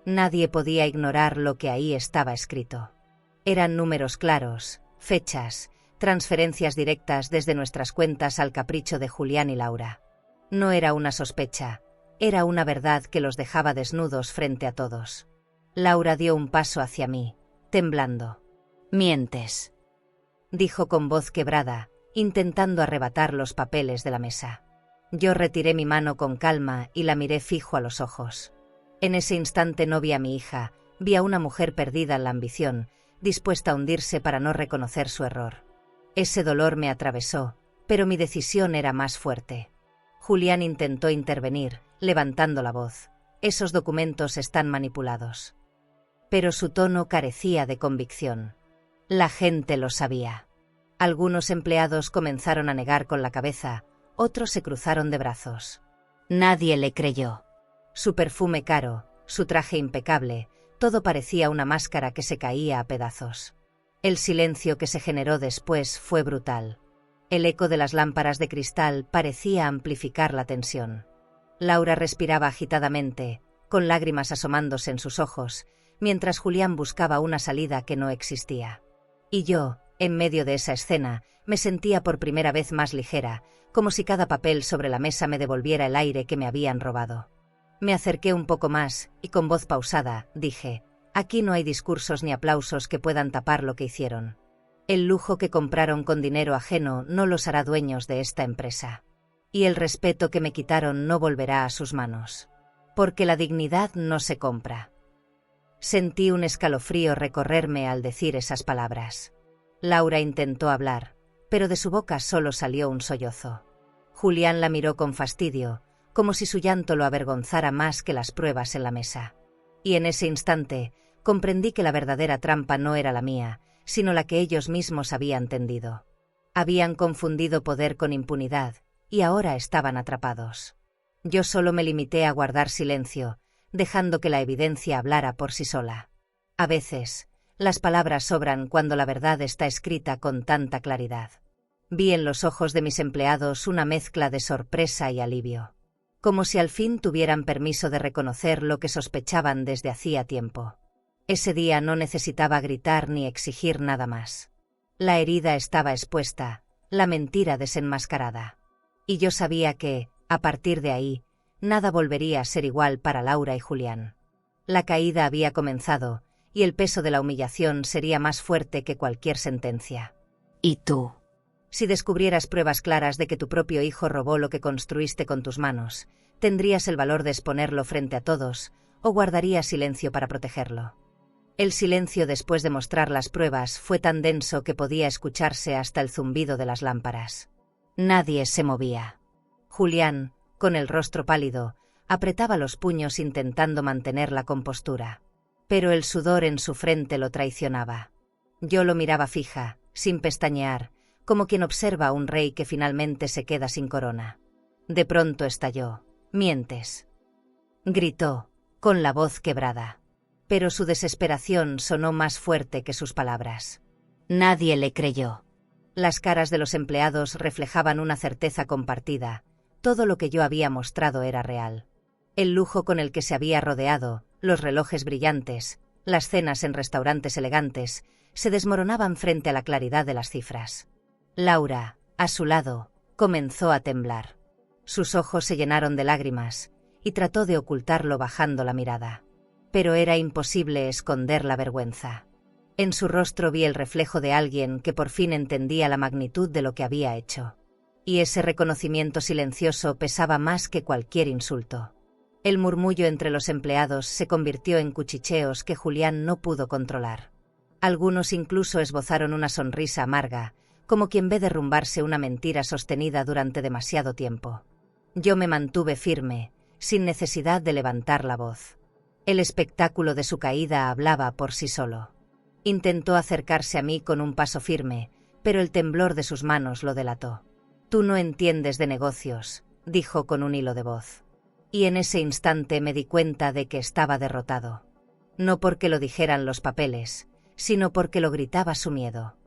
Nadie podía ignorar lo que ahí estaba escrito. Eran números claros, fechas, transferencias directas desde nuestras cuentas al capricho de Julián y Laura. No era una sospecha, era una verdad que los dejaba desnudos frente a todos. Laura dio un paso hacia mí, temblando. «Mientes», dijo con voz quebrada, intentando arrebatar los papeles de la mesa. Yo retiré mi mano con calma y la miré fijo a los ojos. En ese instante no vi a mi hija, vi a una mujer perdida en la ambición, dispuesta a hundirse para no reconocer su error. Ese dolor me atravesó, pero mi decisión era más fuerte. Julián intentó intervenir, levantando la voz. «Esos documentos están manipulados». Pero su tono carecía de convicción. La gente lo sabía. Algunos empleados comenzaron a negar con la cabeza, otros se cruzaron de brazos. Nadie le creyó. Su perfume caro, su traje impecable, todo parecía una máscara que se caía a pedazos. El silencio que se generó después fue brutal. El eco de las lámparas de cristal parecía amplificar la tensión. Laura respiraba agitadamente, con lágrimas asomándose en sus ojos, mientras Julián buscaba una salida que no existía. Y yo, en medio de esa escena, me sentía por primera vez más ligera, como si cada papel sobre la mesa me devolviera el aire que me habían robado. Me acerqué un poco más, y con voz pausada, dije: «Aquí no hay discursos ni aplausos que puedan tapar lo que hicieron. El lujo que compraron con dinero ajeno no los hará dueños de esta empresa. Y el respeto que me quitaron no volverá a sus manos. Porque la dignidad no se compra». Sentí un escalofrío recorrerme al decir esas palabras. Laura intentó hablar, pero de su boca solo salió un sollozo. Julián la miró con fastidio, como si su llanto lo avergonzara más que las pruebas en la mesa. Y en ese instante, comprendí que la verdadera trampa no era la mía, sino la que ellos mismos habían tendido. Habían confundido poder con impunidad, y ahora estaban atrapados. Yo solo me limité a guardar silencio, dejando que la evidencia hablara por sí sola. A veces, las palabras sobran cuando la verdad está escrita con tanta claridad. Vi en los ojos de mis empleados una mezcla de sorpresa y alivio. Como si al fin tuvieran permiso de reconocer lo que sospechaban desde hacía tiempo. Ese día no necesitaba gritar ni exigir nada más. La herida estaba expuesta, la mentira desenmascarada. Y yo sabía que, a partir de ahí, nada volvería a ser igual para Laura y Julián. La caída había comenzado, y el peso de la humillación sería más fuerte que cualquier sentencia. ¿Y tú? Si descubrieras pruebas claras de que tu propio hijo robó lo que construiste con tus manos, ¿tendrías el valor de exponerlo frente a todos, o guardarías silencio para protegerlo? El silencio después de mostrar las pruebas fue tan denso que podía escucharse hasta el zumbido de las lámparas. Nadie se movía. Julián, con el rostro pálido, apretaba los puños intentando mantener la compostura. Pero el sudor en su frente lo traicionaba. Yo lo miraba fija, sin pestañear, como quien observa a un rey que finalmente se queda sin corona. De pronto estalló. «Mientes», gritó, con la voz quebrada. Pero su desesperación sonó más fuerte que sus palabras. Nadie le creyó. Las caras de los empleados reflejaban una certeza compartida. Todo lo que yo había mostrado era real. El lujo con el que se había rodeado, los relojes brillantes, las cenas en restaurantes elegantes, se desmoronaban frente a la claridad de las cifras. Laura, a su lado, comenzó a temblar. Sus ojos se llenaron de lágrimas, y trató de ocultarlo bajando la mirada. Pero era imposible esconder la vergüenza. En su rostro vi el reflejo de alguien que por fin entendía la magnitud de lo que había hecho. Y ese reconocimiento silencioso pesaba más que cualquier insulto. El murmullo entre los empleados se convirtió en cuchicheos que Julián no pudo controlar. Algunos incluso esbozaron una sonrisa amarga, como quien ve derrumbarse una mentira sostenida durante demasiado tiempo. Yo me mantuve firme, sin necesidad de levantar la voz. El espectáculo de su caída hablaba por sí solo. Intentó acercarse a mí con un paso firme, pero el temblor de sus manos lo delató. «Tú no entiendes de negocios», dijo con un hilo de voz. Y en ese instante me di cuenta de que estaba derrotado. No porque lo dijeran los papeles, sino porque lo gritaba su miedo.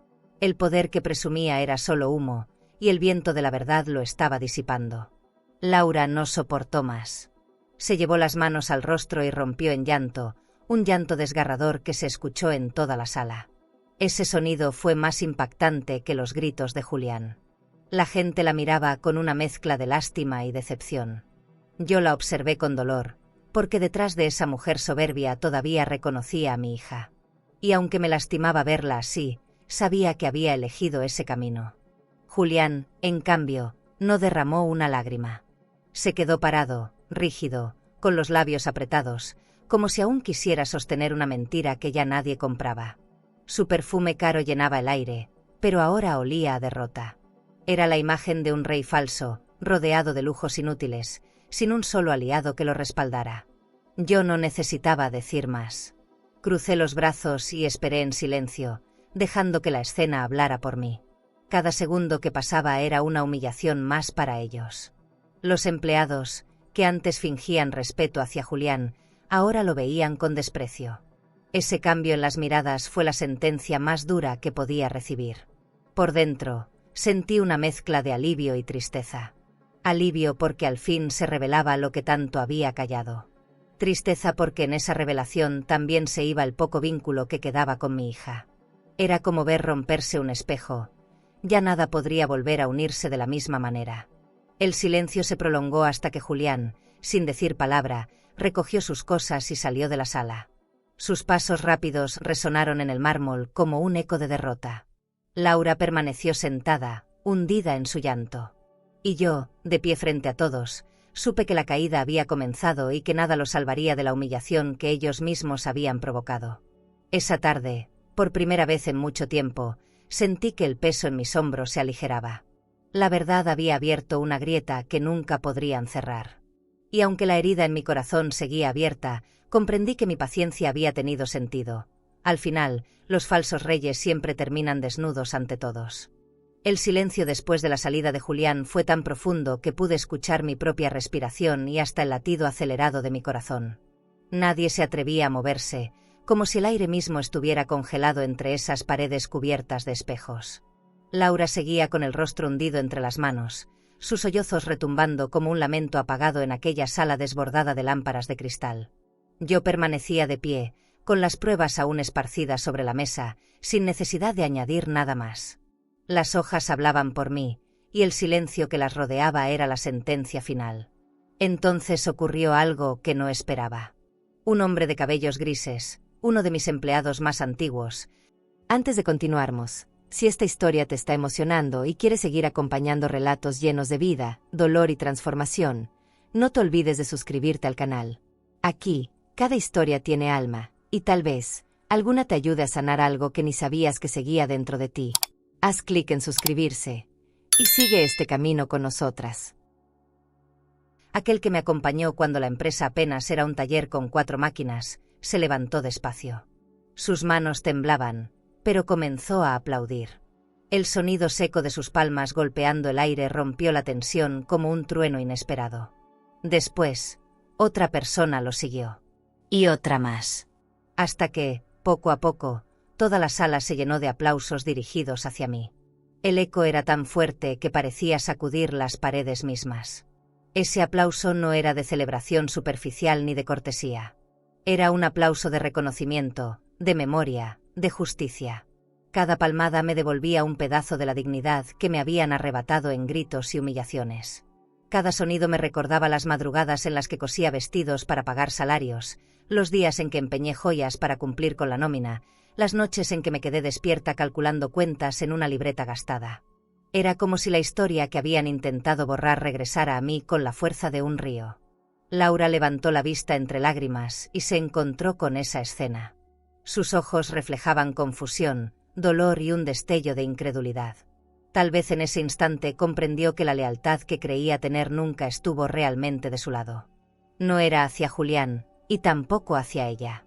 El poder que presumía era solo humo, y el viento de la verdad lo estaba disipando. Laura no soportó más. Se llevó las manos al rostro y rompió en llanto, un llanto desgarrador que se escuchó en toda la sala. Ese sonido fue más impactante que los gritos de Julián. La gente la miraba con una mezcla de lástima y decepción. Yo la observé con dolor, porque detrás de esa mujer soberbia todavía reconocía a mi hija. Y aunque me lastimaba verla así, sabía que había elegido ese camino. Julián, en cambio, no derramó una lágrima. Se quedó parado, rígido, con los labios apretados, como si aún quisiera sostener una mentira que ya nadie compraba. Su perfume caro llenaba el aire, pero ahora olía a derrota. Era la imagen de un rey falso, rodeado de lujos inútiles, sin un solo aliado que lo respaldara. Yo no necesitaba decir más. Crucé los brazos y esperé en silencio, dejando que la escena hablara por mí. Cada segundo que pasaba era una humillación más para ellos. Los empleados, que antes fingían respeto hacia Julián, ahora lo veían con desprecio. Ese cambio en las miradas fue la sentencia más dura que podía recibir. Por dentro, sentí una mezcla de alivio y tristeza. Alivio porque al fin se revelaba lo que tanto había callado. Tristeza porque en esa revelación también se iba el poco vínculo que quedaba con mi hija. Era como ver romperse un espejo. Ya nada podría volver a unirse de la misma manera. El silencio se prolongó hasta que Julián, sin decir palabra, recogió sus cosas y salió de la sala. Sus pasos rápidos resonaron en el mármol como un eco de derrota. Laura permaneció sentada, hundida en su llanto. Y yo, de pie frente a todos, supe que la caída había comenzado y que nada los salvaría de la humillación que ellos mismos habían provocado. Esa tarde, por primera vez en mucho tiempo, sentí que el peso en mis hombros se aligeraba. La verdad había abierto una grieta que nunca podrían cerrar. Y aunque la herida en mi corazón seguía abierta, comprendí que mi paciencia había tenido sentido. Al final, los falsos reyes siempre terminan desnudos ante todos. El silencio después de la salida de Julián fue tan profundo que pude escuchar mi propia respiración y hasta el latido acelerado de mi corazón. Nadie se atrevía a moverse, como si el aire mismo estuviera congelado entre esas paredes cubiertas de espejos. Laura seguía con el rostro hundido entre las manos, sus sollozos retumbando como un lamento apagado en aquella sala desbordada de lámparas de cristal. Yo permanecía de pie, con las pruebas aún esparcidas sobre la mesa, sin necesidad de añadir nada más. Las hojas hablaban por mí, y el silencio que las rodeaba era la sentencia final. Entonces ocurrió algo que no esperaba. Un hombre de cabellos grises, uno de mis empleados más antiguos. Antes de continuarmos, si esta historia te está emocionando y quieres seguir acompañando relatos llenos de vida, dolor y transformación, no te olvides de suscribirte al canal. Aquí, cada historia tiene alma, y tal vez, alguna te ayude a sanar algo que ni sabías que seguía dentro de ti. Haz clic en suscribirse, y sigue este camino con nosotras. Aquel que me acompañó cuando la empresa apenas era un taller con 4 máquinas, se levantó despacio. Sus manos temblaban, pero comenzó a aplaudir. El sonido seco de sus palmas golpeando el aire rompió la tensión como un trueno inesperado. Después, otra persona lo siguió. Y otra más. Hasta que, poco a poco, toda la sala se llenó de aplausos dirigidos hacia mí. El eco era tan fuerte que parecía sacudir las paredes mismas. Ese aplauso no era de celebración superficial ni de cortesía. Era un aplauso de reconocimiento, de memoria, de justicia. Cada palmada me devolvía un pedazo de la dignidad que me habían arrebatado en gritos y humillaciones. Cada sonido me recordaba las madrugadas en las que cosía vestidos para pagar salarios, los días en que empeñé joyas para cumplir con la nómina, las noches en que me quedé despierta calculando cuentas en una libreta gastada. Era como si la historia que habían intentado borrar regresara a mí con la fuerza de un río. Laura levantó la vista entre lágrimas y se encontró con esa escena. Sus ojos reflejaban confusión, dolor y un destello de incredulidad. Tal vez en ese instante comprendió que la lealtad que creía tener nunca estuvo realmente de su lado. No era hacia Julián, y tampoco hacia ella.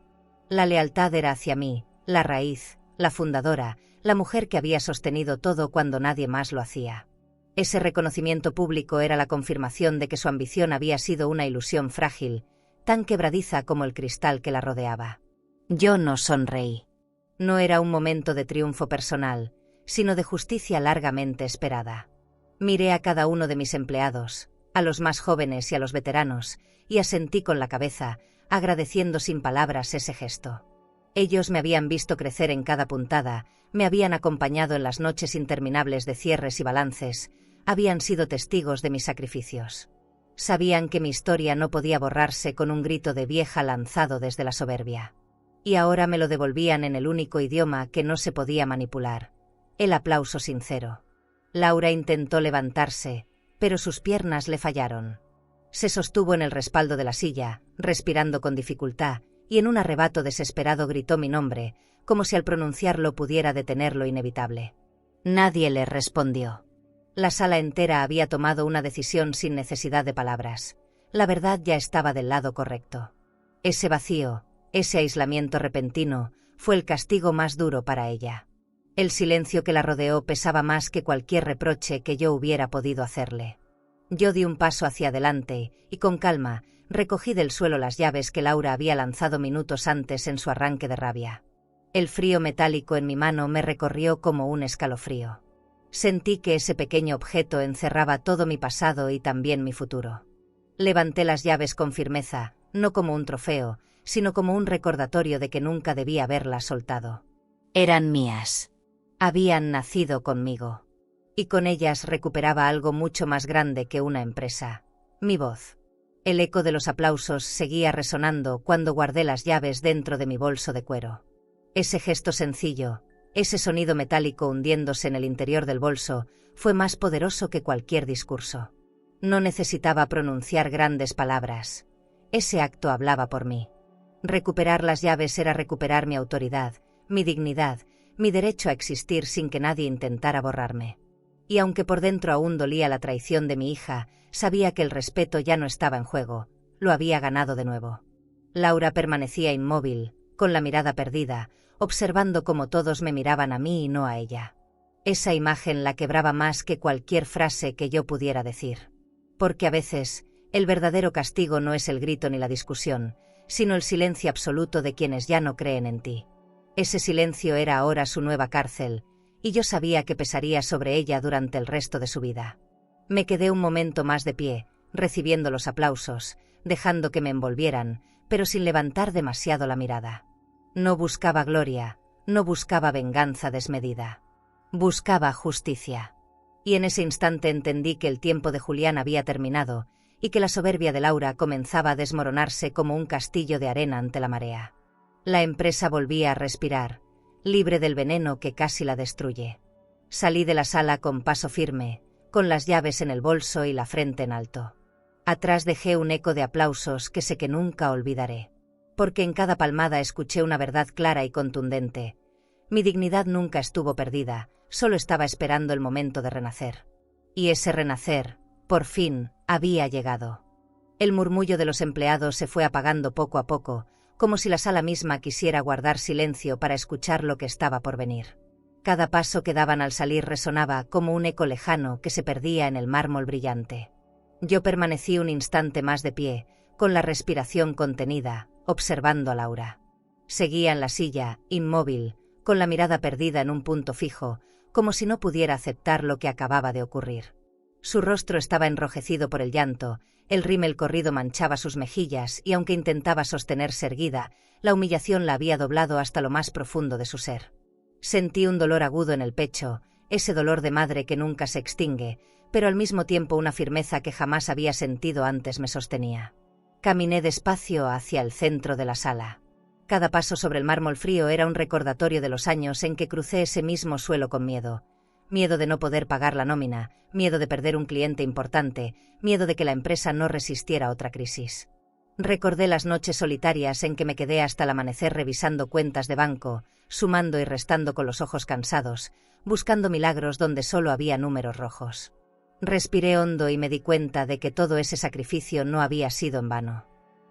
La lealtad era hacia mí, la raíz, la fundadora, la mujer que había sostenido todo cuando nadie más lo hacía. Ese reconocimiento público era la confirmación de que su ambición había sido una ilusión frágil, tan quebradiza como el cristal que la rodeaba. Yo no sonreí. No era un momento de triunfo personal, sino de justicia largamente esperada. Miré a cada uno de mis empleados, a los más jóvenes y a los veteranos, y asentí con la cabeza, agradeciendo sin palabras ese gesto. Ellos me habían visto crecer en cada puntada, me habían acompañado en las noches interminables de cierres y balances, habían sido testigos de mis sacrificios. Sabían que mi historia no podía borrarse con un grito de vieja lanzado desde la soberbia. Y ahora me lo devolvían en el único idioma que no se podía manipular: el aplauso sincero. Laura intentó levantarse, pero sus piernas le fallaron. Se sostuvo en el respaldo de la silla, respirando con dificultad, y en un arrebato desesperado gritó mi nombre, como si al pronunciarlo pudiera detener lo inevitable. Nadie le respondió. La sala entera había tomado una decisión sin necesidad de palabras. La verdad ya estaba del lado correcto. Ese vacío, ese aislamiento repentino, fue el castigo más duro para ella. El silencio que la rodeó pesaba más que cualquier reproche que yo hubiera podido hacerle. Yo di un paso hacia adelante, y con calma, recogí del suelo las llaves que Laura había lanzado minutos antes en su arranque de rabia. El frío metálico en mi mano me recorrió como un escalofrío. Sentí que ese pequeño objeto encerraba todo mi pasado y también mi futuro. Levanté las llaves con firmeza, no como un trofeo, sino como un recordatorio de que nunca debía haberlas soltado. Eran mías. Habían nacido conmigo. Y con ellas recuperaba algo mucho más grande que una empresa: mi voz. El eco de los aplausos seguía resonando cuando guardé las llaves dentro de mi bolso de cuero. Ese gesto sencillo, ese sonido metálico hundiéndose en el interior del bolso, fue más poderoso que cualquier discurso. No necesitaba pronunciar grandes palabras. Ese acto hablaba por mí. Recuperar las llaves era recuperar mi autoridad, mi dignidad, mi derecho a existir sin que nadie intentara borrarme. Y aunque por dentro aún dolía la traición de mi hija, sabía que el respeto ya no estaba en juego, lo había ganado de nuevo. Laura permanecía inmóvil, con la mirada perdida, observando cómo todos me miraban a mí y no a ella. Esa imagen la quebraba más que cualquier frase que yo pudiera decir. Porque a veces, el verdadero castigo no es el grito ni la discusión, sino el silencio absoluto de quienes ya no creen en ti. Ese silencio era ahora su nueva cárcel, y yo sabía que pesaría sobre ella durante el resto de su vida. Me quedé un momento más de pie, recibiendo los aplausos, dejando que me envolvieran, pero sin levantar demasiado la mirada. No buscaba gloria, no buscaba venganza desmedida. Buscaba justicia. Y en ese instante entendí que el tiempo de Julián había terminado, y que la soberbia de Laura comenzaba a desmoronarse como un castillo de arena ante la marea. La empresa volvía a respirar, libre del veneno que casi la destruye. Salí de la sala con paso firme, con las llaves en el bolso y la frente en alto. Atrás dejé un eco de aplausos que sé que nunca olvidaré. Porque en cada palmada escuché una verdad clara y contundente. Mi dignidad nunca estuvo perdida, solo estaba esperando el momento de renacer. Y ese renacer, por fin, había llegado. El murmullo de los empleados se fue apagando poco a poco, como si la sala misma quisiera guardar silencio para escuchar lo que estaba por venir. Cada paso que daban al salir resonaba como un eco lejano que se perdía en el mármol brillante. Yo permanecí un instante más de pie, con la respiración contenida, observando a Laura. Seguía en la silla, inmóvil, con la mirada perdida en un punto fijo, como si no pudiera aceptar lo que acababa de ocurrir. Su rostro estaba enrojecido por el llanto, el rímel corrido manchaba sus mejillas y aunque intentaba sostenerse erguida, la humillación la había doblado hasta lo más profundo de su ser. Sentí un dolor agudo en el pecho, ese dolor de madre que nunca se extingue, pero al mismo tiempo una firmeza que jamás había sentido antes me sostenía. Caminé despacio hacia el centro de la sala. Cada paso sobre el mármol frío era un recordatorio de los años en que crucé ese mismo suelo con miedo. Miedo de no poder pagar la nómina, miedo de perder un cliente importante, miedo de que la empresa no resistiera otra crisis. Recordé las noches solitarias en que me quedé hasta el amanecer revisando cuentas de banco, sumando y restando con los ojos cansados, buscando milagros donde solo había números rojos. Respiré hondo y me di cuenta de que todo ese sacrificio no había sido en vano.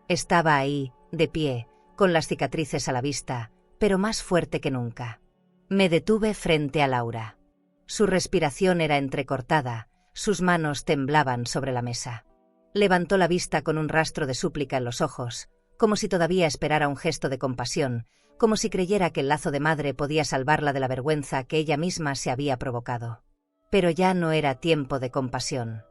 Estaba ahí, de pie, con las cicatrices a la vista, pero más fuerte que nunca. Me detuve frente a Laura. Su respiración era entrecortada, sus manos temblaban sobre la mesa. Levantó la vista con un rastro de súplica en los ojos, como si todavía esperara un gesto de compasión, como si creyera que el lazo de madre podía salvarla de la vergüenza que ella misma se había provocado. Pero ya no era tiempo de compasión.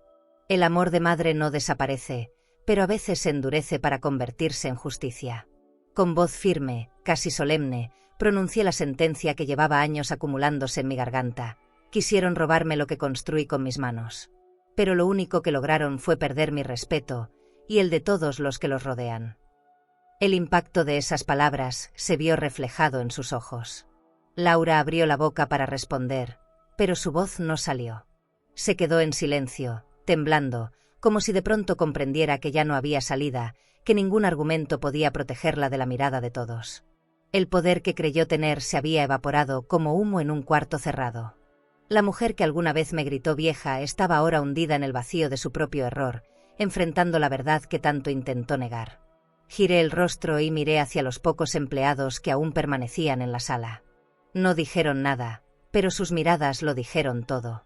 El amor de madre no desaparece, pero a veces se endurece para convertirse en justicia. Con voz firme, Casi solemne, pronuncié la sentencia que llevaba años acumulándose en mi garganta. Quisieron robarme lo que construí con mis manos. Pero lo único que lograron fue perder mi respeto y el de todos los que los rodean. El impacto de esas palabras se vio reflejado en sus ojos. Laura abrió la boca para responder, pero su voz no salió. Se quedó en silencio, temblando, como si de pronto comprendiera que ya no había salida, que ningún argumento podía protegerla de la mirada de todos. El poder que creyó tener se había evaporado como humo en un cuarto cerrado. La mujer que alguna vez me gritó vieja estaba ahora hundida en el vacío de su propio error, enfrentando la verdad que tanto intentó negar. Giré el rostro y miré hacia los pocos empleados que aún permanecían en la sala. No dijeron nada, pero sus miradas lo dijeron todo.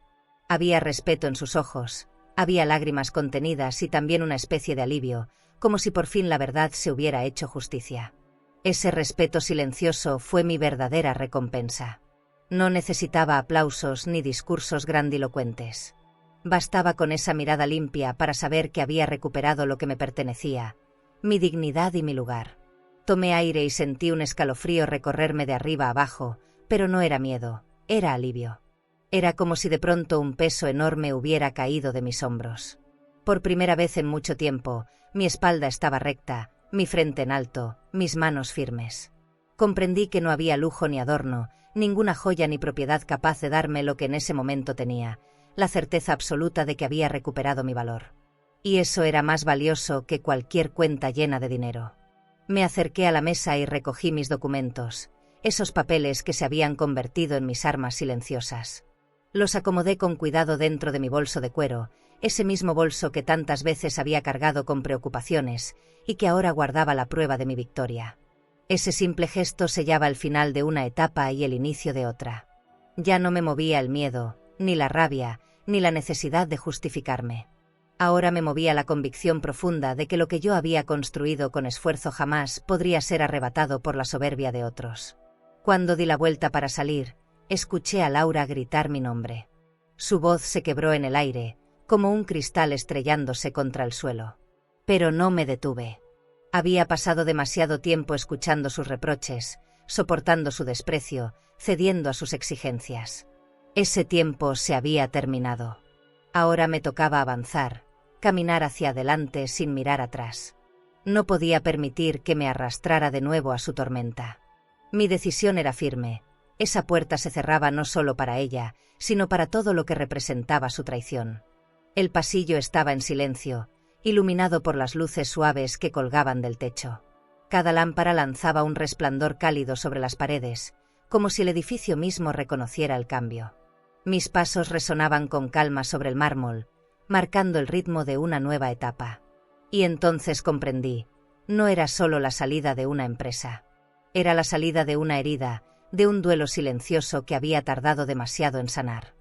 Había respeto en sus ojos, había lágrimas contenidas y también una especie de alivio, como si por fin la verdad se hubiera hecho justicia. Ese respeto silencioso fue mi verdadera recompensa. No necesitaba aplausos ni discursos grandilocuentes. Bastaba con esa mirada limpia para saber que había recuperado lo que me pertenecía, mi dignidad y mi lugar. Tomé aire y sentí un escalofrío recorrerme de arriba a abajo, pero no era miedo, era alivio. Era como si de pronto un peso enorme hubiera caído de mis hombros. Por primera vez en mucho tiempo, mi espalda estaba recta, mi frente en alto, mis manos firmes. Comprendí que no había lujo ni adorno, ninguna joya ni propiedad capaz de darme lo que en ese momento tenía, la certeza absoluta de que había recuperado mi valor. Y eso era más valioso que cualquier cuenta llena de dinero. Me acerqué a la mesa y recogí mis documentos, esos papeles que se habían convertido en mis armas silenciosas. Los acomodé con cuidado dentro de mi bolso de cuero, ese mismo bolso que tantas veces había cargado con preocupaciones y que ahora guardaba la prueba de mi victoria. Ese simple gesto sellaba el final de una etapa y el inicio de otra. Ya no me movía el miedo, ni la rabia, ni la necesidad de justificarme. Ahora me movía la convicción profunda de que lo que yo había construido con esfuerzo jamás podría ser arrebatado por la soberbia de otros. Cuando di la vuelta para salir, escuché a Laura gritar mi nombre. Su voz se quebró en el aire, como un cristal estrellándose contra el suelo. Pero no me detuve. Había pasado demasiado tiempo escuchando sus reproches, soportando su desprecio, cediendo a sus exigencias. Ese tiempo se había terminado. Ahora me tocaba avanzar, caminar hacia adelante sin mirar atrás. No podía permitir que me arrastrara de nuevo a su tormenta. Mi decisión era firme. Esa puerta se cerraba no solo para ella, sino para todo lo que representaba su traición. El pasillo estaba en silencio, iluminado por las luces suaves que colgaban del techo. Cada lámpara lanzaba un resplandor cálido sobre las paredes, como si el edificio mismo reconociera el cambio. Mis pasos resonaban con calma sobre el mármol, marcando el ritmo de una nueva etapa. Y entonces comprendí, no era solo la salida de una empresa. Era la salida de una herida, de un duelo silencioso que había tardado demasiado en sanar.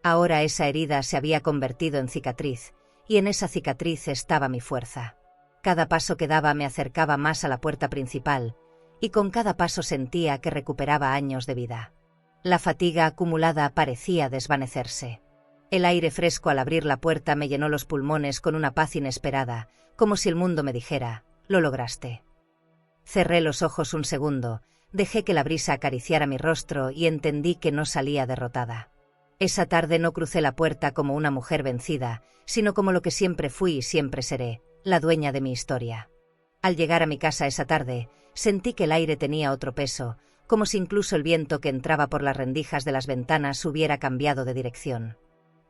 Ahora esa herida se había convertido en cicatriz, y en esa cicatriz estaba mi fuerza. Cada paso que daba me acercaba más a la puerta principal, y con cada paso sentía que recuperaba años de vida. La fatiga acumulada parecía desvanecerse. El aire fresco al abrir la puerta me llenó los pulmones con una paz inesperada, como si el mundo me dijera, «Lo lograste». Cerré los ojos un segundo, dejé que la brisa acariciara mi rostro y entendí que no salía derrotada. Esa tarde no crucé la puerta como una mujer vencida, sino como lo que siempre fui y siempre seré, la dueña de mi historia. Al llegar a mi casa esa tarde, sentí que el aire tenía otro peso, como si incluso el viento que entraba por las rendijas de las ventanas hubiera cambiado de dirección.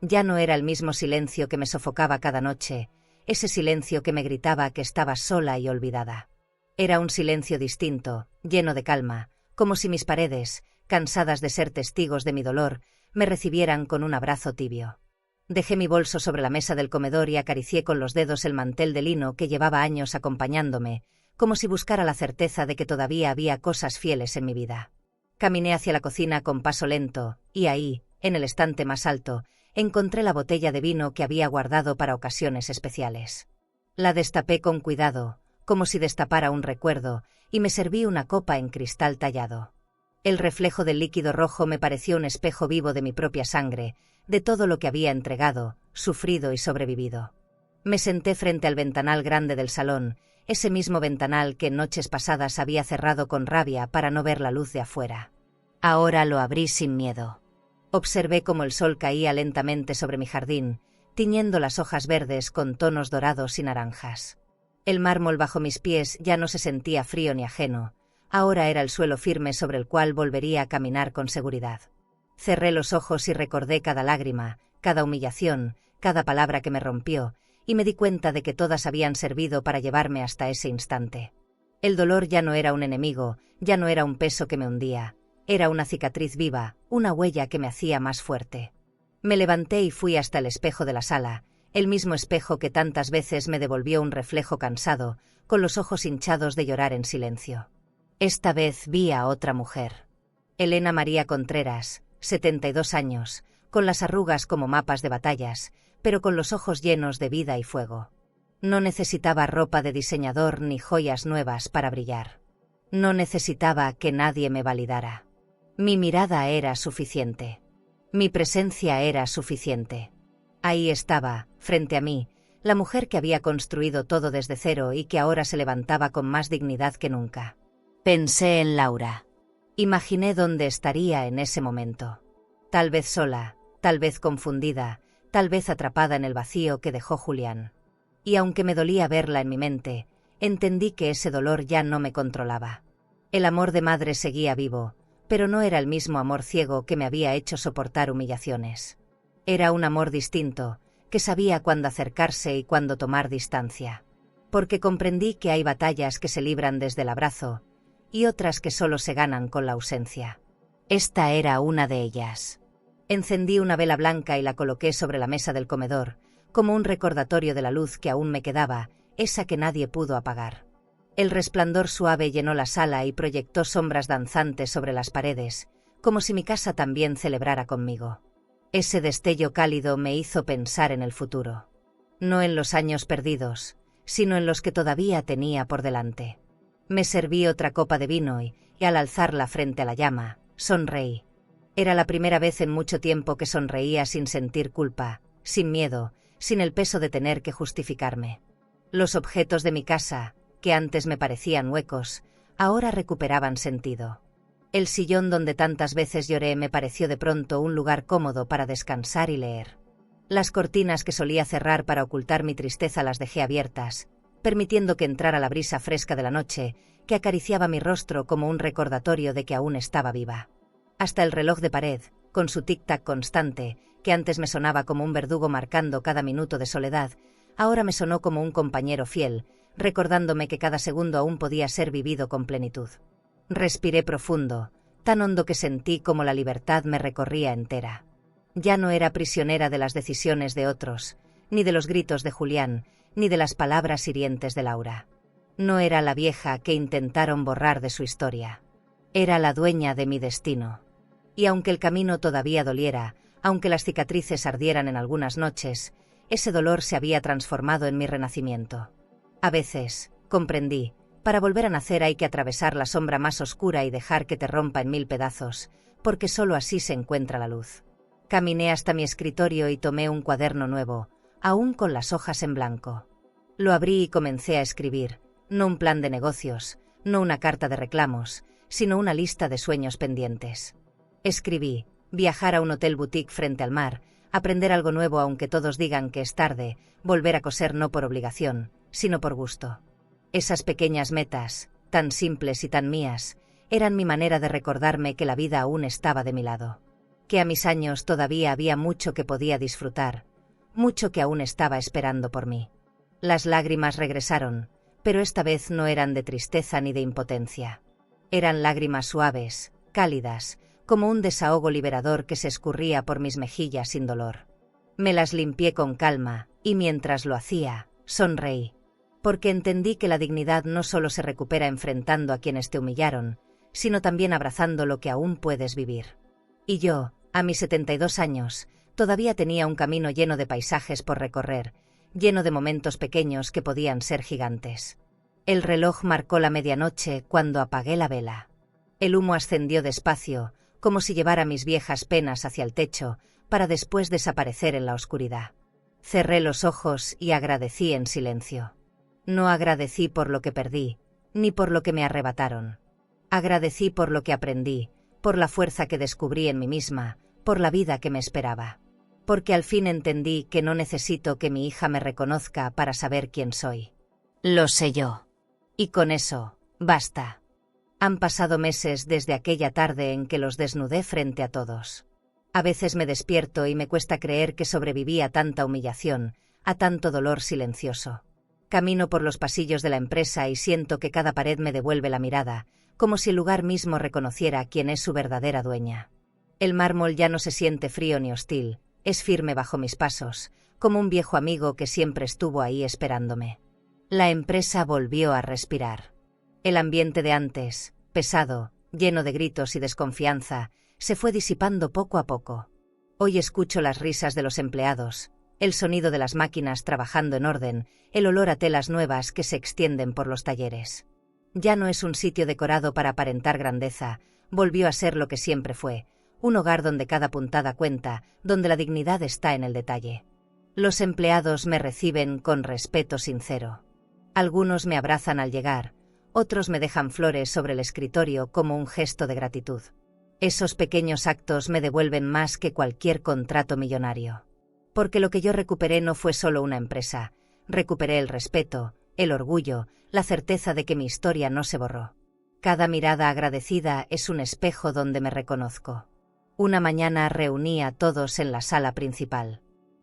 Ya no era el mismo silencio que me sofocaba cada noche, ese silencio que me gritaba que estaba sola y olvidada. Era un silencio distinto, lleno de calma, como si mis paredes, cansadas de ser testigos de mi dolor, me recibieran con un abrazo tibio. Dejé mi bolso sobre la mesa del comedor y acaricié con los dedos el mantel de lino que llevaba años acompañándome, como si buscara la certeza de que todavía había cosas fieles en mi vida. Caminé hacia la cocina con paso lento, y ahí, en el estante más alto, encontré la botella de vino que había guardado para ocasiones especiales. La destapé con cuidado, como si destapara un recuerdo, y me serví una copa en cristal tallado. El reflejo del líquido rojo me pareció un espejo vivo de mi propia sangre, de todo lo que había entregado, sufrido y sobrevivido. Me senté frente al ventanal grande del salón, ese mismo ventanal que en noches pasadas había cerrado con rabia para no ver la luz de afuera. Ahora lo abrí sin miedo. Observé cómo el sol caía lentamente sobre mi jardín, tiñendo las hojas verdes con tonos dorados y naranjas. El mármol bajo mis pies ya no se sentía frío ni ajeno, ahora era el suelo firme sobre el cual volvería a caminar con seguridad. Cerré los ojos y recordé cada lágrima, cada humillación, cada palabra que me rompió, y me di cuenta de que todas habían servido para llevarme hasta ese instante. El dolor ya no era un enemigo, ya no era un peso que me hundía, era una cicatriz viva, una huella que me hacía más fuerte. Me levanté y fui hasta el espejo de la sala, el mismo espejo que tantas veces me devolvió un reflejo cansado, con los ojos hinchados de llorar en silencio. Esta vez vi a otra mujer. Elena María Contreras, 72 años, con las arrugas como mapas de batallas, pero con los ojos llenos de vida y fuego. No necesitaba ropa de diseñador ni joyas nuevas para brillar. No necesitaba que nadie me validara. Mi mirada era suficiente. Mi presencia era suficiente. Ahí estaba, frente a mí, la mujer que había construido todo desde cero y que ahora se levantaba con más dignidad que nunca. Pensé en Laura. Imaginé dónde estaría en ese momento. Tal vez sola, tal vez confundida, tal vez atrapada en el vacío que dejó Julián. Y aunque me dolía verla en mi mente, entendí que ese dolor ya no me controlaba. El amor de madre seguía vivo, pero no era el mismo amor ciego que me había hecho soportar humillaciones. Era un amor distinto, que sabía cuándo acercarse y cuándo tomar distancia. Porque comprendí que hay batallas que se libran desde el abrazo, y otras que solo se ganan con la ausencia. Esta era una de ellas. Encendí una vela blanca y la coloqué sobre la mesa del comedor, como un recordatorio de la luz que aún me quedaba, esa que nadie pudo apagar. El resplandor suave llenó la sala y proyectó sombras danzantes sobre las paredes, como si mi casa también celebrara conmigo. Ese destello cálido me hizo pensar en el futuro. No en los años perdidos, sino en los que todavía tenía por delante. Me serví otra copa de vino y al alzarla frente a la llama, sonreí. Era la primera vez en mucho tiempo que sonreía sin sentir culpa, sin miedo, sin el peso de tener que justificarme. Los objetos de mi casa, que antes me parecían huecos, ahora recuperaban sentido. El sillón donde tantas veces lloré me pareció de pronto un lugar cómodo para descansar y leer. Las cortinas que solía cerrar para ocultar mi tristeza las dejé abiertas, permitiendo que entrara la brisa fresca de la noche, que acariciaba mi rostro como un recordatorio de que aún estaba viva. Hasta el reloj de pared, con su tic-tac constante, que antes me sonaba como un verdugo marcando cada minuto de soledad, ahora me sonó como un compañero fiel, recordándome que cada segundo aún podía ser vivido con plenitud. Respiré profundo, tan hondo que sentí como la libertad me recorría entera. Ya no era prisionera de las decisiones de otros, ni de los gritos de Julián, ni de las palabras hirientes de Laura. No era la vieja que intentaron borrar de su historia. Era la dueña de mi destino. Y aunque el camino todavía doliera, aunque las cicatrices ardieran en algunas noches, ese dolor se había transformado en mi renacimiento. A veces, comprendí, para volver a nacer hay que atravesar la sombra más oscura y dejar que te rompa en mil pedazos, porque solo así se encuentra la luz. Caminé hasta mi escritorio y tomé un cuaderno nuevo, aún con las hojas en blanco. Lo abrí y comencé a escribir, no un plan de negocios, no una carta de reclamos, sino una lista de sueños pendientes. Escribí, viajar a un hotel boutique frente al mar, aprender algo nuevo aunque todos digan que es tarde, volver a coser no por obligación, sino por gusto. Esas pequeñas metas, tan simples y tan mías, eran mi manera de recordarme que la vida aún estaba de mi lado. Que a mis años todavía había mucho que podía disfrutar, mucho que aún estaba esperando por mí. Las lágrimas regresaron, pero esta vez no eran de tristeza ni de impotencia. Eran lágrimas suaves, cálidas, como un desahogo liberador que se escurría por mis mejillas sin dolor. Me las limpié con calma, y mientras lo hacía, sonreí. Porque entendí que la dignidad no solo se recupera enfrentando a quienes te humillaron, sino también abrazando lo que aún puedes vivir. Y yo, a mis 72 años, todavía tenía un camino lleno de paisajes por recorrer, lleno de momentos pequeños que podían ser gigantes. El reloj marcó la medianoche cuando apagué la vela. El humo ascendió despacio, como si llevara mis viejas penas hacia el techo, para después desaparecer en la oscuridad. Cerré los ojos y agradecí en silencio. No agradecí por lo que perdí, ni por lo que me arrebataron. Agradecí por lo que aprendí, por la fuerza que descubrí en mí misma, por la vida que me esperaba. Porque al fin entendí que no necesito que mi hija me reconozca para saber quién soy. Lo sé yo. Y con eso, basta. Han pasado meses desde aquella tarde en que los desnudé frente a todos. A veces me despierto y me cuesta creer que sobreviví a tanta humillación, a tanto dolor silencioso. Camino por los pasillos de la empresa y siento que cada pared me devuelve la mirada, como si el lugar mismo reconociera quién es su verdadera dueña. El mármol ya no se siente frío ni hostil, es firme bajo mis pasos, como un viejo amigo que siempre estuvo ahí esperándome. La empresa volvió a respirar. El ambiente de antes, pesado, lleno de gritos y desconfianza, se fue disipando poco a poco. Hoy escucho las risas de los empleados, el sonido de las máquinas trabajando en orden, el olor a telas nuevas que se extienden por los talleres. Ya no es un sitio decorado para aparentar grandeza, volvió a ser lo que siempre fue, un hogar donde cada puntada cuenta, donde la dignidad está en el detalle. Los empleados me reciben con respeto sincero. Algunos me abrazan al llegar, otros me dejan flores sobre el escritorio como un gesto de gratitud. Esos pequeños actos me devuelven más que cualquier contrato millonario. Porque lo que yo recuperé no fue solo una empresa, recuperé el respeto, el orgullo, la certeza de que mi historia no se borró. Cada mirada agradecida es un espejo donde me reconozco. Una mañana reuní a todos en la sala principal.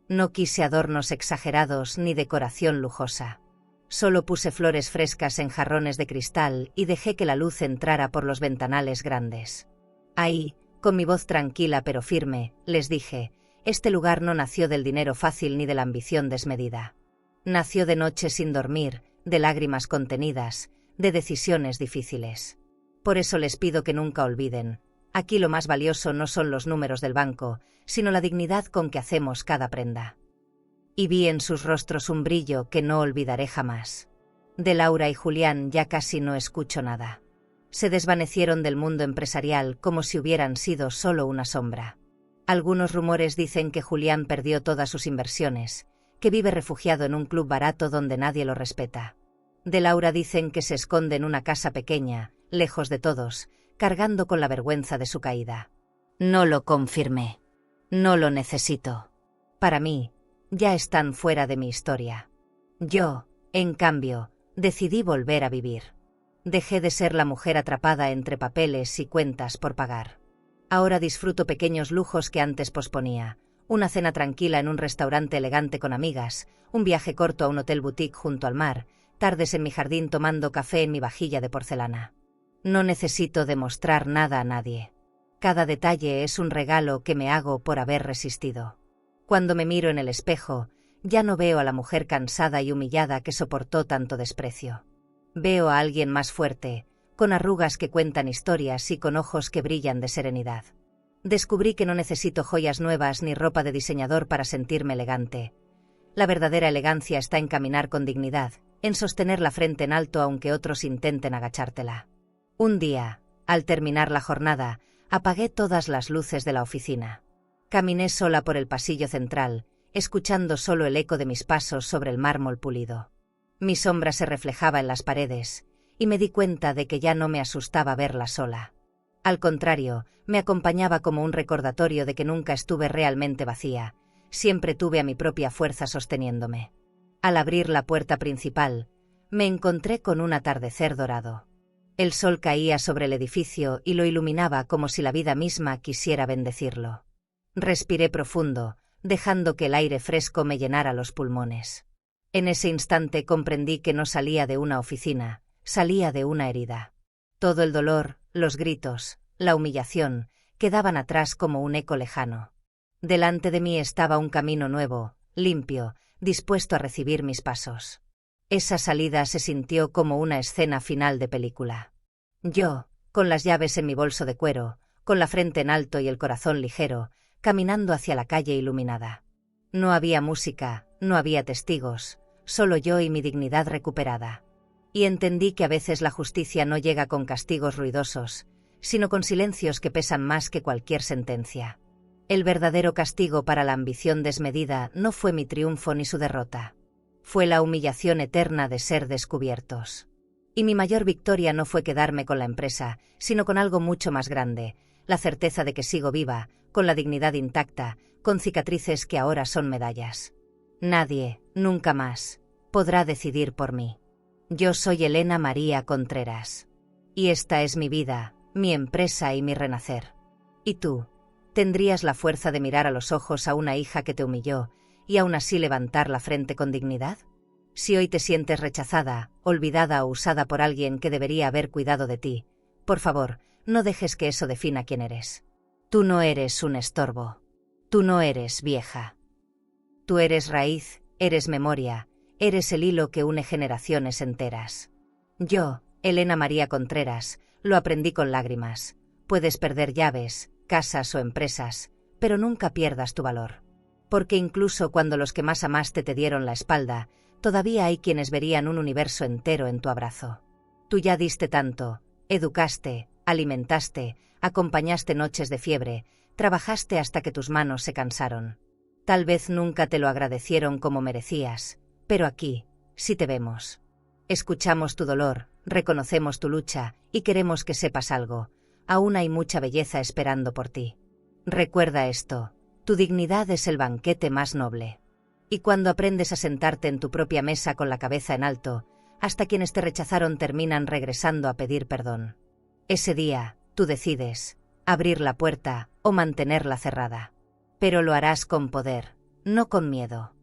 No quise adornos exagerados ni decoración lujosa. Solo puse flores frescas en jarrones de cristal y dejé que la luz entrara por los ventanales grandes. Ahí, con mi voz tranquila pero firme, les dije, este lugar no nació del dinero fácil ni de la ambición desmedida. Nació de noches sin dormir, de lágrimas contenidas, de decisiones difíciles. Por eso les pido que nunca olviden, aquí lo más valioso no son los números del banco, sino la dignidad con que hacemos cada prenda. Y vi en sus rostros un brillo que no olvidaré jamás. De Laura y Julián ya casi no escucho nada. Se desvanecieron del mundo empresarial como si hubieran sido solo una sombra. Algunos rumores dicen que Julián perdió todas sus inversiones, que vive refugiado en un club barato donde nadie lo respeta. De Laura dicen que se esconde en una casa pequeña, lejos de todos, cargando con la vergüenza de su caída. No lo confirmé. No lo necesito. Para mí, ya están fuera de mi historia. Yo, en cambio, decidí volver a vivir. Dejé de ser la mujer atrapada entre papeles y cuentas por pagar. Ahora disfruto pequeños lujos que antes posponía. Una cena tranquila en un restaurante elegante con amigas, un viaje corto a un hotel boutique junto al mar, tardes en mi jardín tomando café en mi vajilla de porcelana. No necesito demostrar nada a nadie. Cada detalle es un regalo que me hago por haber resistido. Cuando me miro en el espejo, ya no veo a la mujer cansada y humillada que soportó tanto desprecio. Veo a alguien más fuerte, con arrugas que cuentan historias y con ojos que brillan de serenidad. Descubrí que no necesito joyas nuevas ni ropa de diseñador para sentirme elegante. La verdadera elegancia está en caminar con dignidad, en sostener la frente en alto aunque otros intenten agachártela. Un día, al terminar la jornada, apagué todas las luces de la oficina. Caminé sola por el pasillo central, escuchando solo el eco de mis pasos sobre el mármol pulido. Mi sombra se reflejaba en las paredes, y me di cuenta de que ya no me asustaba verla sola. Al contrario, me acompañaba como un recordatorio de que nunca estuve realmente vacía, siempre tuve a mi propia fuerza sosteniéndome. Al abrir la puerta principal, me encontré con un atardecer dorado. El sol caía sobre el edificio y lo iluminaba como si la vida misma quisiera bendecirlo. Respiré profundo, dejando que el aire fresco me llenara los pulmones. En ese instante comprendí que no salía de una oficina, salía de una herida. Todo el dolor, los gritos, la humillación, quedaban atrás como un eco lejano. Delante de mí estaba un camino nuevo, limpio, dispuesto a recibir mis pasos. Esa salida se sintió como una escena final de película. Yo, con las llaves en mi bolso de cuero, con la frente en alto y el corazón ligero, caminando hacia la calle iluminada. No había música, no había testigos, solo yo y mi dignidad recuperada. Y entendí que a veces la justicia no llega con castigos ruidosos, sino con silencios que pesan más que cualquier sentencia. El verdadero castigo para la ambición desmedida no fue mi triunfo ni su derrota. Fue la humillación eterna de ser descubiertos. Y mi mayor victoria no fue quedarme con la empresa, sino con algo mucho más grande, la certeza de que sigo viva, con la dignidad intacta, con cicatrices que ahora son medallas. Nadie, nunca más, podrá decidir por mí. Yo soy Elena María Contreras. Y esta es mi vida, mi empresa y mi renacer. ¿Y tú? ¿Tendrías la fuerza de mirar a los ojos a una hija que te humilló y aún así levantar la frente con dignidad? Si hoy te sientes rechazada, olvidada o usada por alguien que debería haber cuidado de ti, por favor, no dejes que eso defina quién eres. Tú no eres un estorbo. Tú no eres vieja. Tú eres raíz, eres memoria, eres el hilo que une generaciones enteras. Yo, Elena María Contreras, lo aprendí con lágrimas. Puedes perder llaves, casas o empresas, pero nunca pierdas tu valor. Porque incluso cuando los que más amaste te dieron la espalda, todavía hay quienes verían un universo entero en tu abrazo. Tú ya diste tanto, educaste, alimentaste, acompañaste noches de fiebre, trabajaste hasta que tus manos se cansaron. Tal vez nunca te lo agradecieron como merecías, pero aquí, sí te vemos. Escuchamos tu dolor, reconocemos tu lucha y queremos que sepas algo. Aún hay mucha belleza esperando por ti. Recuerda esto, tu dignidad es el banquete más noble. Y cuando aprendes a sentarte en tu propia mesa con la cabeza en alto, hasta quienes te rechazaron terminan regresando a pedir perdón. Ese día, tú decides, abrir la puerta o mantenerla cerrada. Pero lo harás con poder, no con miedo.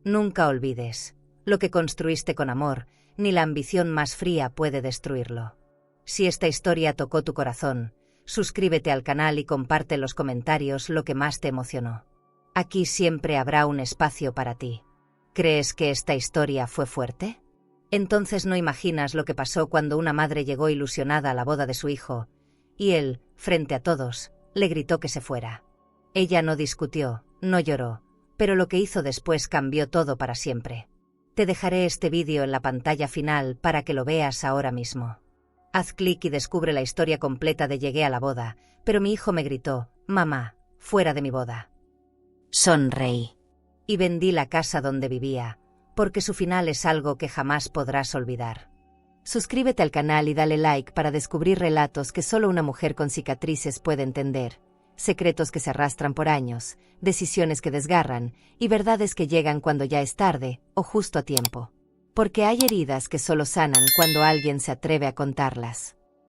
Nunca olvides, lo que construiste con amor, ni la ambición más fría puede destruirlo. Si esta historia tocó tu corazón, suscríbete al canal y comparte en los comentarios lo que más te emocionó. Aquí siempre habrá un espacio para ti. ¿Crees que esta historia fue fuerte? Entonces no imaginas lo que pasó cuando una madre llegó ilusionada a la boda de su hijo, y él, frente a todos, le gritó que se fuera. Ella no discutió, no lloró, pero lo que hizo después cambió todo para siempre. Te dejaré este vídeo en la pantalla final para que lo veas ahora mismo. Haz clic y descubre la historia completa de Llegué a la boda, pero mi hijo me gritó, mamá, fuera de mi boda. Sonreí. Y vendí la casa donde vivía, porque su final es algo que jamás podrás olvidar. Suscríbete al canal y dale like para descubrir relatos que solo una mujer con cicatrices puede entender, secretos que se arrastran por años, decisiones que desgarran y verdades que llegan cuando ya es tarde o justo a tiempo. Porque hay heridas que solo sanan cuando alguien se atreve a contarlas.